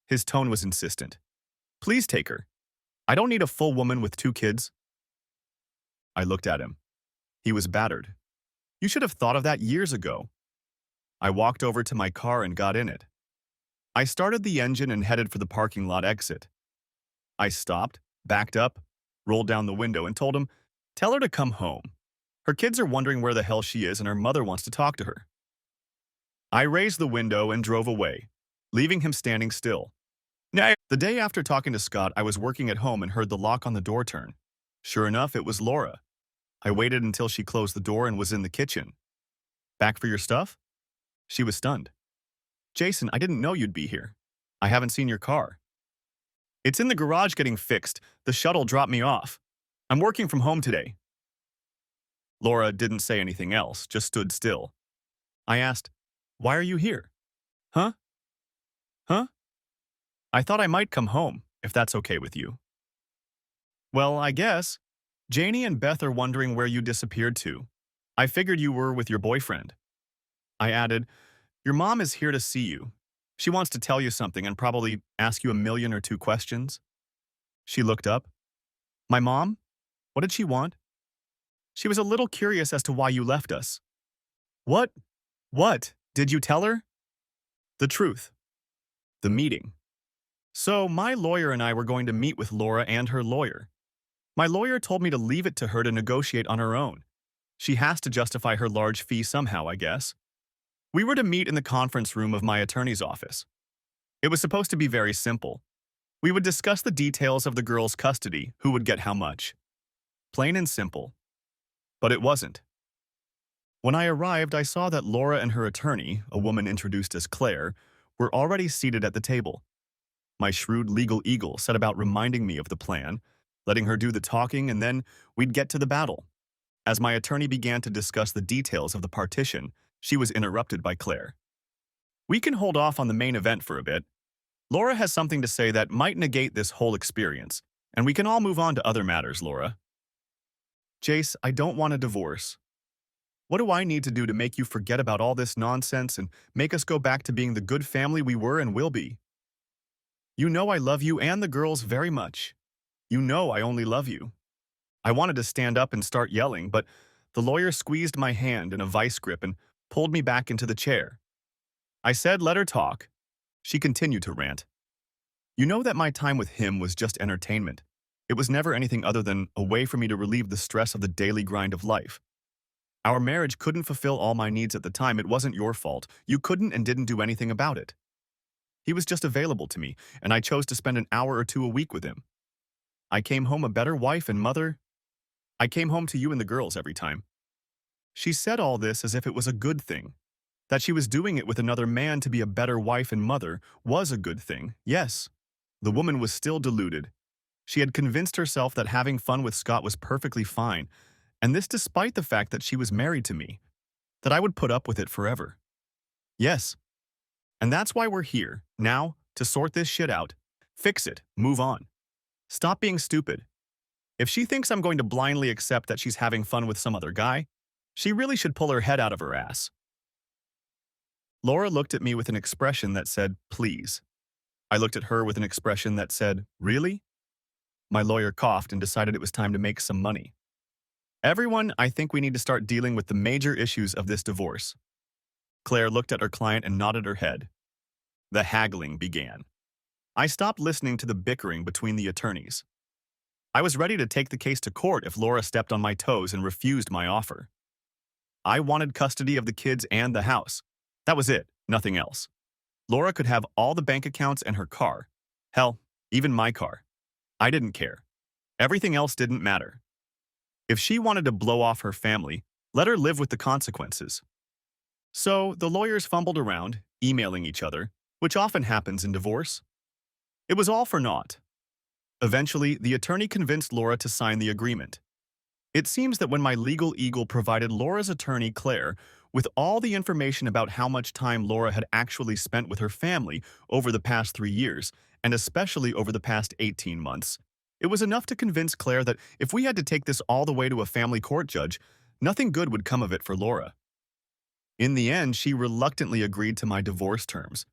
His tone was insistent. "Please take her. I don't need a full woman with 2 kids." I looked at him. He was battered. "You should have thought of that years ago." I walked over to my car and got in it. I started the engine and headed for the parking lot exit. I stopped, backed up, rolled down the window and told him, "Tell her to come home. Her kids are wondering where the hell she is and her mother wants to talk to her." I raised the window and drove away, leaving him standing still. The day after talking to Scott, I was working at home and heard the lock on the door turn. Sure enough, it was Laura. I waited until she closed the door and was in the kitchen. "Back for your stuff?" She was stunned. "Jason, I didn't know you'd be here. I haven't seen your car." "It's in the garage getting fixed. The shuttle dropped me off. I'm working from home today." Laura didn't say anything else, just stood still. I asked, "Why are you here?" "Huh? Huh?" I thought I might come home, if that's okay with you. Well, I guess. Janie and Beth are wondering where you disappeared to. I figured you were with your boyfriend. I added, your mom is here to see you. She wants to tell you something and probably ask you a million or two questions. She looked up. My mom? What did she want? She was a little curious as to why you left us. What? What? Did you tell her? The truth. The meeting. So, my lawyer and I were going to meet with Laura and her lawyer. My lawyer told me to leave it to her to negotiate on her own. She has to justify her large fee somehow, I guess. We were to meet in the conference room of my attorney's office. It was supposed to be very simple. We would discuss the details of the girl's custody, who would get how much. Plain and simple. But it wasn't. When I arrived, I saw that Laura and her attorney, a woman introduced as Claire, were already seated at the table. My shrewd legal eagle set about reminding me of the plan, letting her do the talking, and then we'd get to the battle. As my attorney began to discuss the details of the partition, she was interrupted by Claire. We can hold off on the main event for a bit. Laura has something to say that might negate this whole experience, and we can all move on to other matters, Laura. Jace, I don't want a divorce. What do I need to do to make you forget about all this nonsense and make us go back to being the good family we were and will be? You know I love you and the girls very much. You know I only love you. I wanted to stand up and start yelling, but the lawyer squeezed my hand in a vice grip and pulled me back into the chair. I said, let her talk. She continued to rant. You know that my time with him was just entertainment. It was never anything other than a way for me to relieve the stress of the daily grind of life. Our marriage couldn't fulfill all my needs at the time. It wasn't your fault. You couldn't and didn't do anything about it. He was just available to me, and I chose to spend an hour or two a week with him. I came home a better wife and mother. I came home to you and the girls every time. She said all this as if it was a good thing. That she was doing it with another man to be a better wife and mother was a good thing, yes. The woman was still deluded. She had convinced herself that having fun with Scott was perfectly fine, and this despite the fact that she was married to me, that I would put up with it forever. Yes. And that's why we're here, now, to sort this shit out, fix it, move on. Stop being stupid. If she thinks I'm going to blindly accept that she's having fun with some other guy, she really should pull her head out of her ass. Laura looked at me with an expression that said, please. I looked at her with an expression that said, really? My lawyer coughed and decided it was time to make some money. Everyone, I think we need to start dealing with the major issues of this divorce. Claire looked at her client and nodded her head. The haggling began. I stopped listening to the bickering between the attorneys. I was ready to take the case to court if Laura stepped on my toes and refused my offer. I wanted custody of the kids and the house. That was it, nothing else. Laura could have all the bank accounts and her car. Hell, even my car. I didn't care. Everything else didn't matter. If she wanted to blow off her family, let her live with the consequences. So the lawyers fumbled around, emailing each other, which often happens in divorce. It was all for naught. Eventually, the attorney convinced Laura to sign the agreement. It seems that when my legal eagle provided Laura's attorney, Claire, with all the information about how much time Laura had actually spent with her family over the past 3 years, and especially over the past 18 months, it was enough to convince Claire that if we had to take this all the way to a family court judge, nothing good would come of it for Laura. In the end, she reluctantly agreed to my divorce terms.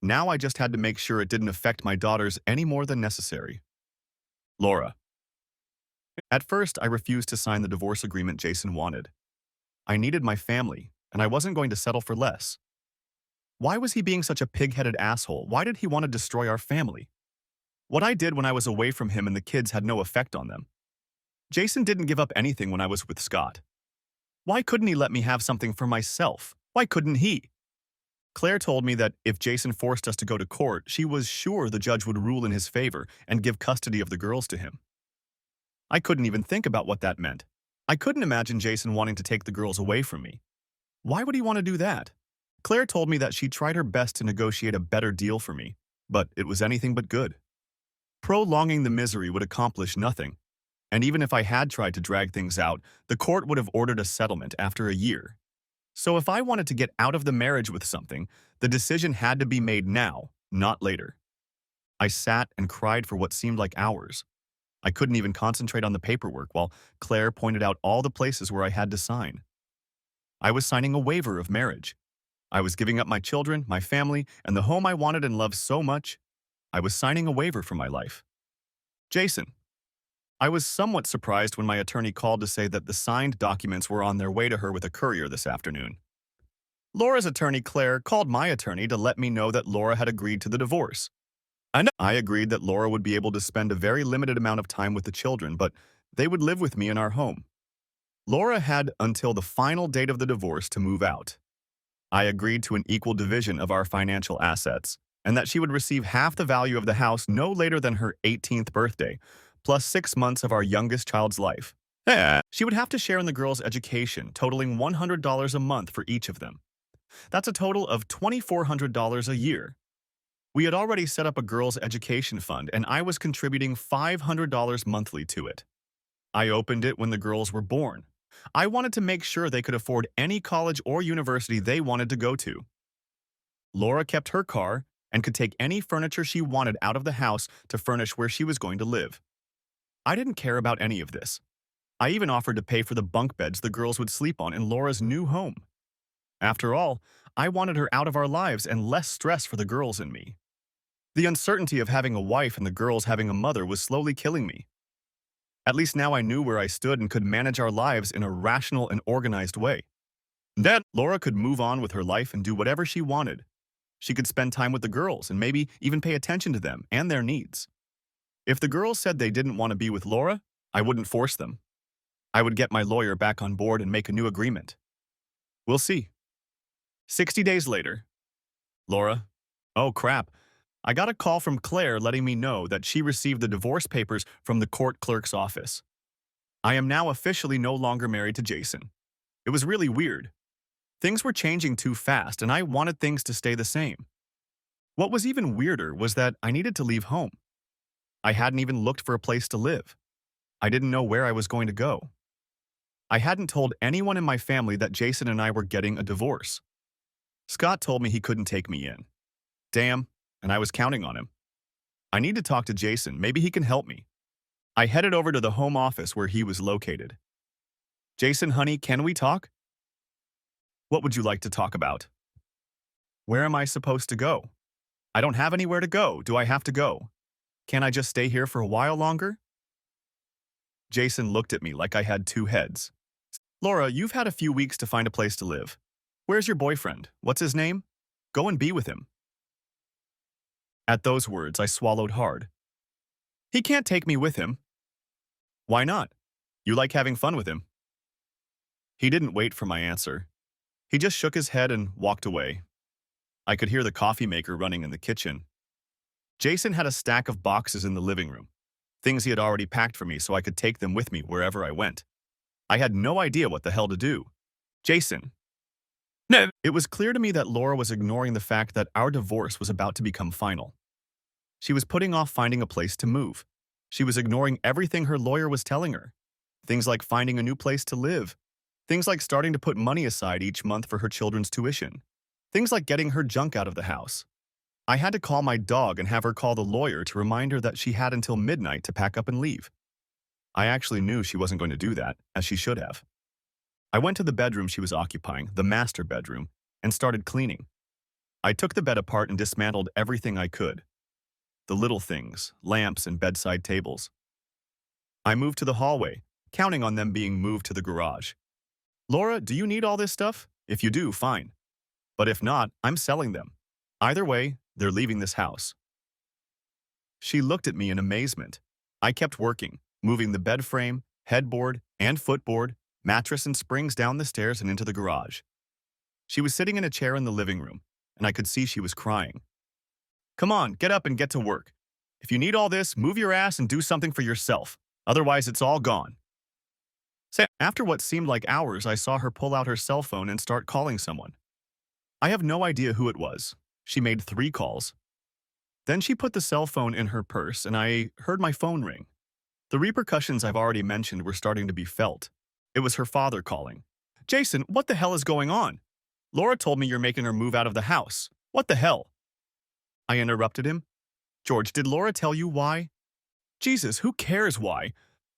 Now I just had to make sure it didn't affect my daughters any more than necessary. Laura. At first, I refused to sign the divorce agreement Jason wanted. I needed my family, and I wasn't going to settle for less. Why was he being such a pig-headed asshole? Why did he want to destroy our family? What I did when I was away from him and the kids had no effect on them. Jason didn't give up anything when I was with Scott. Why couldn't he let me have something for myself? Why couldn't he? Claire told me that if Jason forced us to go to court, she was sure the judge would rule in his favor and give custody of the girls to him. I couldn't even think about what that meant. I couldn't imagine Jason wanting to take the girls away from me. Why would he want to do that? Claire told me that she tried her best to negotiate a better deal for me, but it was anything but good. Prolonging the misery would accomplish nothing, and even if I had tried to drag things out, the court would have ordered a settlement after a year. So if I wanted to get out of the marriage with something, the decision had to be made now, not later. I sat and cried for what seemed like hours. I couldn't even concentrate on the paperwork while Claire pointed out all the places where I had to sign. I was signing a waiver of marriage. I was giving up my children, my family, and the home I wanted and loved so much. I was signing a waiver for my life. Jason. I was somewhat surprised when my attorney called to say that the signed documents were on their way to her with a courier this afternoon. Laura's attorney, Claire, called my attorney to let me know that Laura had agreed to the divorce. I agreed that Laura would be able to spend a very limited amount of time with the children, but they would live with me in our home. Laura had until the final date of the divorce to move out. I agreed to an equal division of our financial assets, and that she would receive half the value of the house no later than her 18th birthday, plus 6 months of our youngest child's life. She would have to share in the girls' education, totaling $100 a month for each of them. That's a total of $2,400 a year. We had already set up a girls' education fund, and I was contributing $500 monthly to it. I opened it when the girls were born. I wanted to make sure they could afford any college or university they wanted to go to. Laura kept her car and could take any furniture she wanted out of the house to furnish where she was going to live. I didn't care about any of this. I even offered to pay for the bunk beds the girls would sleep on in Laura's new home. After all, I wanted her out of our lives and less stress for the girls and me. The uncertainty of having a wife and the girls having a mother was slowly killing me. At least now I knew where I stood and could manage our lives in a rational and organized way. Then Laura could move on with her life and do whatever she wanted. She could spend time with the girls and maybe even pay attention to them and their needs. If the girls said they didn't want to be with Laura, I wouldn't force them. I would get my lawyer back on board and make a new agreement. We'll see. 60 days later. Laura, oh crap. I got a call from Claire letting me know that she received the divorce papers from the court clerk's office. I am now officially no longer married to Jason. It was really weird. Things were changing too fast, and I wanted things to stay the same. What was even weirder was that I needed to leave home. I hadn't even looked for a place to live. I didn't know where I was going to go. I hadn't told anyone in my family that Jason and I were getting a divorce. Scott told me he couldn't take me in. Damn, and I was counting on him. I need to talk to Jason. Maybe he can help me. I headed over to the home office where he was located. Jason, honey, can we talk? What would you like to talk about? Where am I supposed to go? I don't have anywhere to go. Do I have to go? Can I just stay here for a while longer? Jason looked at me like I had two heads. Laura, you've had a few weeks to find a place to live. Where's your boyfriend? What's his name? Go and be with him. At those words, I swallowed hard. He can't take me with him. Why not? You like having fun with him. He didn't wait for my answer. He just shook his head and walked away. I could hear the coffee maker running in the kitchen. Jason had a stack of boxes in the living room, things he had already packed for me so I could take them with me wherever I went. I had no idea what the hell to do. Jason. No. It was clear to me that Laura was ignoring the fact that our divorce was about to become final. She was putting off finding a place to move. She was ignoring everything her lawyer was telling her. Things like finding a new place to live. Things like starting to put money aside each month for her children's tuition. Things like getting her junk out of the house. I had to call my dog and have her call the lawyer to remind her that she had until midnight to pack up and leave. I actually knew she wasn't going to do that, as she should have. I went to the bedroom she was occupying, the master bedroom, and started cleaning. I took the bed apart and dismantled everything I could. The little things, lamps and bedside tables. I moved to the hallway, counting on them being moved to the garage. Laura, do you need all this stuff? If you do, fine. But if not, I'm selling them. Either way, they're leaving this house. She looked at me in amazement. I kept working, moving the bed frame, headboard, and footboard, mattress and springs down the stairs and into the garage. She was sitting in a chair in the living room, and I could see she was crying. Come on, get up and get to work. If you need all this, move your ass and do something for yourself. Otherwise, it's all gone. After what seemed like hours, I saw her pull out her cell phone and start calling someone. I have no idea who it was. She made 3 calls. Then she put the cell phone in her purse, and I heard my phone ring. The repercussions I've already mentioned were starting to be felt. It was her father calling. Jason, what the hell is going on? Laura told me you're making her move out of the house. What the hell? I interrupted him. George, did Laura tell you why? Jesus, who cares why?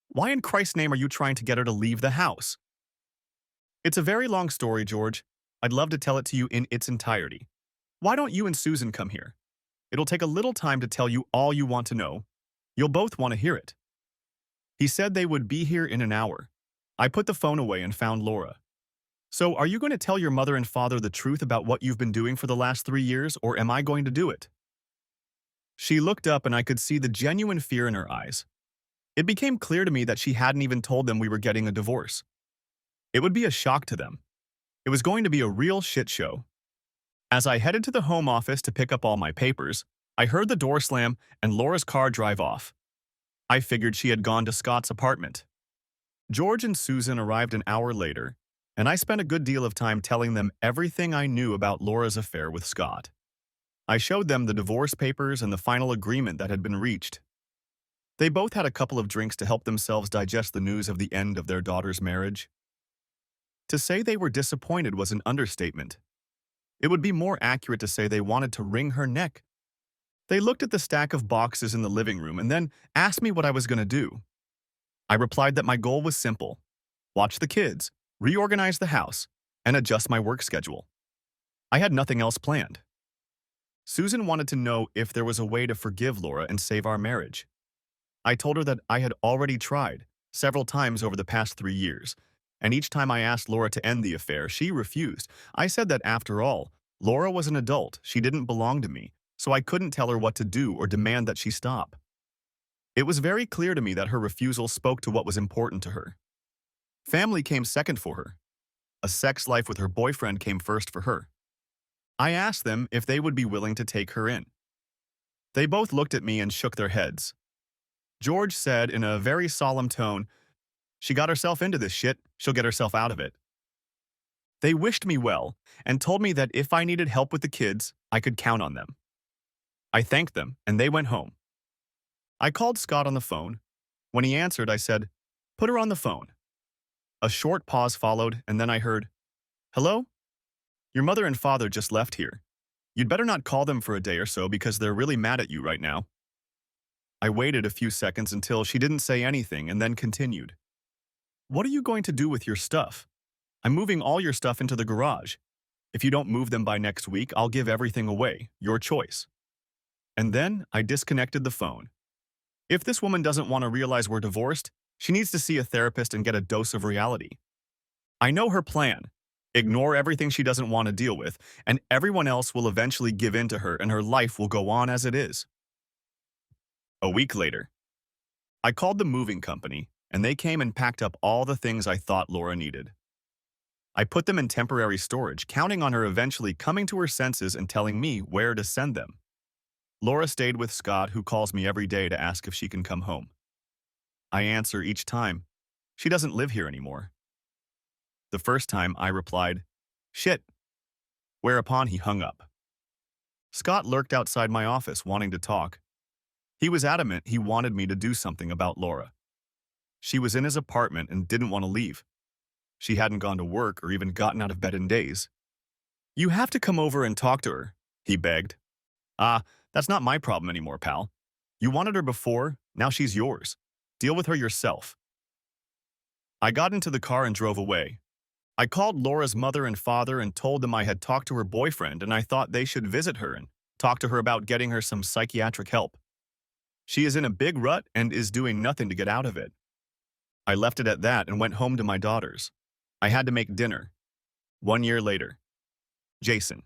Why in Christ's name are you trying to get her to leave the house? It's a very long story, George. I'd love to tell it to you in its entirety. Why don't you and Susan come here? It'll take a little time to tell you all you want to know. You'll both want to hear it. He said they would be here in an hour. I put the phone away and found Laura. So, are you going to tell your mother and father the truth about what you've been doing for the last 3 years, or am I going to do it? She looked up and I could see the genuine fear in her eyes. It became clear to me that she hadn't even told them we were getting a divorce. It would be a shock to them. It was going to be a real shit show. As I headed to the home office to pick up all my papers, I heard the door slam and Laura's car drive off. I figured she had gone to Scott's apartment. George and Susan arrived an hour later, and I spent a good deal of time telling them everything I knew about Laura's affair with Scott. I showed them the divorce papers and the final agreement that had been reached. They both had a couple of drinks to help themselves digest the news of the end of their daughter's marriage. To say they were disappointed was an understatement. It would be more accurate to say they wanted to wring her neck. They looked at the stack of boxes in the living room and then asked me what I was going to do. I replied that my goal was simple: watch the kids, reorganize the house, and adjust my work schedule. I had nothing else planned. Susan wanted to know if there was a way to forgive Laura and save our marriage. I told her that I had already tried several times over the past 3 years, and each time I asked Laura to end the affair, she refused. I said that after all, Laura was an adult, she didn't belong to me, so I couldn't tell her what to do or demand that she stop. It was very clear to me that her refusal spoke to what was important to her. Family came second for her. A sex life with her boyfriend came first for her. I asked them if they would be willing to take her in. They both looked at me and shook their heads. George said in a very solemn tone, "She got herself into this shit, she'll get herself out of it." They wished me well and told me that if I needed help with the kids, I could count on them. I thanked them and they went home. I called Scott on the phone. When he answered, I said, "Put her on the phone." A short pause followed, and then I heard, "Hello? Your mother and father just left here. You'd better not call them for a day or so because they're really mad at you right now." I waited a few seconds until she didn't say anything and then continued. "What are you going to do with your stuff? I'm moving all your stuff into the garage. If you don't move them by next week, I'll give everything away, your choice." And then I disconnected the phone. If this woman doesn't want to realize we're divorced, she needs to see a therapist and get a dose of reality. I know her plan. Ignore everything she doesn't want to deal with, and everyone else will eventually give in to her and her life will go on as it is. A week later, I called the moving company, and they came and packed up all the things I thought Laura needed. I put them in temporary storage, counting on her eventually coming to her senses and telling me where to send them. Laura stayed with Scott, who calls me every day to ask if she can come home. I answer each time, "She doesn't live here anymore." The first time I replied, "Shit," whereupon he hung up. Scott lurked outside my office wanting to talk. He was adamant he wanted me to do something about Laura. She was in his apartment and didn't want to leave. She hadn't gone to work or even gotten out of bed in days. "You have to come over and talk to her," he begged. That's not my problem anymore, pal. You wanted her before, now she's yours. Deal with her yourself." I got into the car and drove away. I called Laura's mother and father and told them I had talked to her boyfriend and I thought they should visit her and talk to her about getting her some psychiatric help. She is in a big rut and is doing nothing to get out of it. I left it at that and went home to my daughters. I had to make dinner. 1 year later. Jason.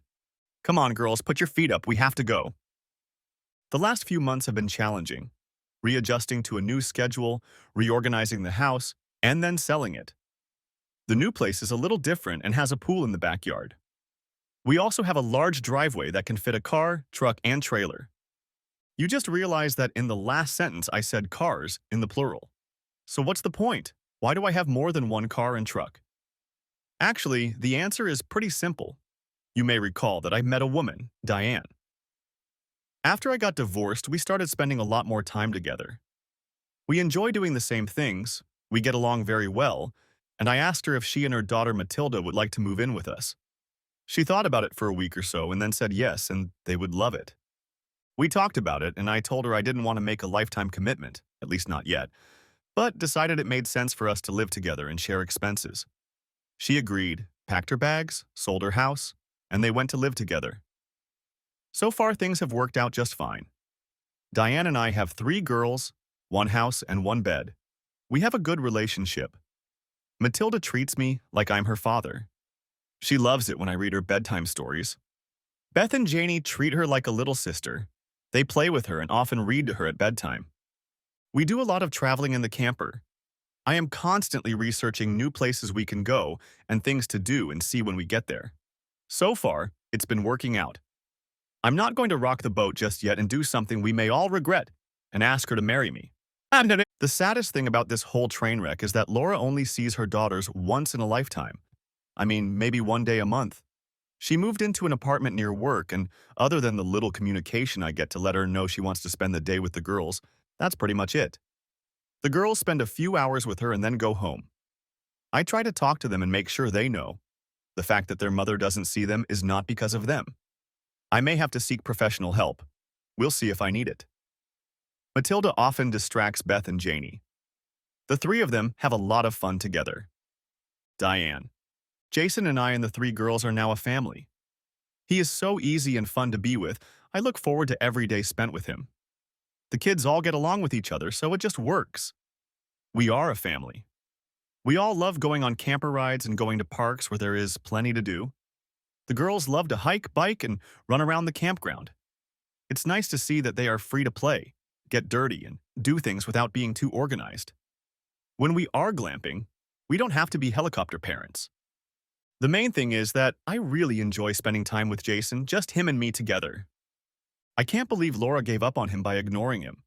"Come on, girls, put your feet up, we have to go." The last few months have been challenging, readjusting to a new schedule, reorganizing the house, and then selling it. The new place is a little different and has a pool in the backyard. We also have a large driveway that can fit a car, truck, and trailer. You just realized that in the last sentence I said cars in the plural. So what's the point? Why do I have more than one car and truck? Actually, the answer is pretty simple. You may recall that I met a woman, Diane. After I got divorced, we started spending a lot more time together. We enjoy doing the same things, we get along very well, and I asked her if she and her daughter Matilda would like to move in with us. She thought about it for a week or so and then said yes, and they would love it. We talked about it, and I told her I didn't want to make a lifetime commitment, at least not yet, but decided it made sense for us to live together and share expenses. She agreed, packed her bags, sold her house, and they went to live together. So far, things have worked out just fine. Diane and I have 3 girls, 1 house, and 1 bed. We have a good relationship. Matilda treats me like I'm her father. She loves it when I read her bedtime stories. Beth and Janie treat her like a little sister. They play with her and often read to her at bedtime. We do a lot of traveling in the camper. I am constantly researching new places we can go and things to do and see when we get there. So far, it's been working out. I'm not going to rock the boat just yet and do something we may all regret and ask her to marry me. The saddest thing about this whole train wreck is that Laura only sees her daughters once in a lifetime. I mean, maybe one day a month. She moved into an apartment near work, and other than the little communication I get to let her know she wants to spend the day with the girls, that's pretty much it. The girls spend a few hours with her and then go home. I try to talk to them and make sure they know the fact that their mother doesn't see them is not because of them. I may have to seek professional help. We'll see if I need it. Matilda often distracts Beth and Janie. The 3 of them have a lot of fun together. Diane. Jason and I and the 3 girls are now a family. He is so easy and fun to be with. I look forward to every day spent with him. The kids all get along with each other, so it just works. We are a family. We all love going on camper rides and going to parks where there is plenty to do. The girls love to hike, bike, and run around the campground. It's nice to see that they are free to play, get dirty, and do things without being too organized. When we are glamping, we don't have to be helicopter parents. The main thing is that I really enjoy spending time with Jason, just him and me together. I can't believe Laura gave up on him by ignoring him.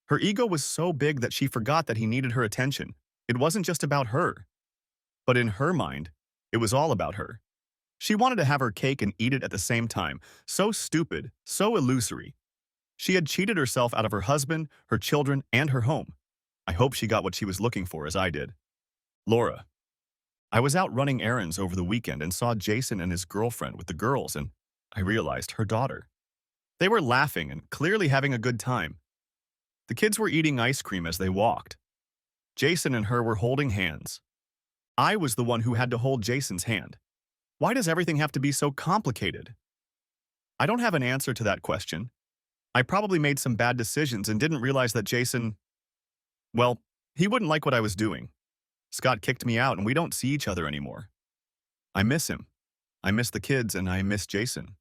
Her ego was so big that she forgot that he needed her attention. It wasn't just about her. But in her mind, it was all about her. She wanted to have her cake and eat it at the same time. So stupid, so illusory. She had cheated herself out of her husband, her children, and her home. I hope she got what she was looking for as I did. Laura. I was out running errands over the weekend and saw Jason and his girlfriend with the girls, and I realized her daughter. They were laughing and clearly having a good time. The kids were eating ice cream as they walked. Jason and her were holding hands. I was the one who had to hold Jason's hand. Why does everything have to be so complicated? I don't have an answer to that question. I probably made some bad decisions and didn't realize that Jason, well, he wouldn't like what I was doing. Scott kicked me out and we don't see each other anymore. I miss him. I miss the kids and I miss Jason.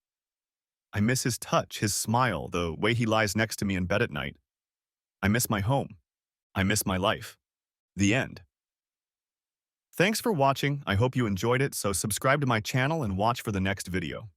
I miss his touch, his smile, the way he lies next to me in bed at night. I miss my home. I miss my life. The end. Thanks for watching. I hope you enjoyed it, so subscribe to my channel and watch for the next video.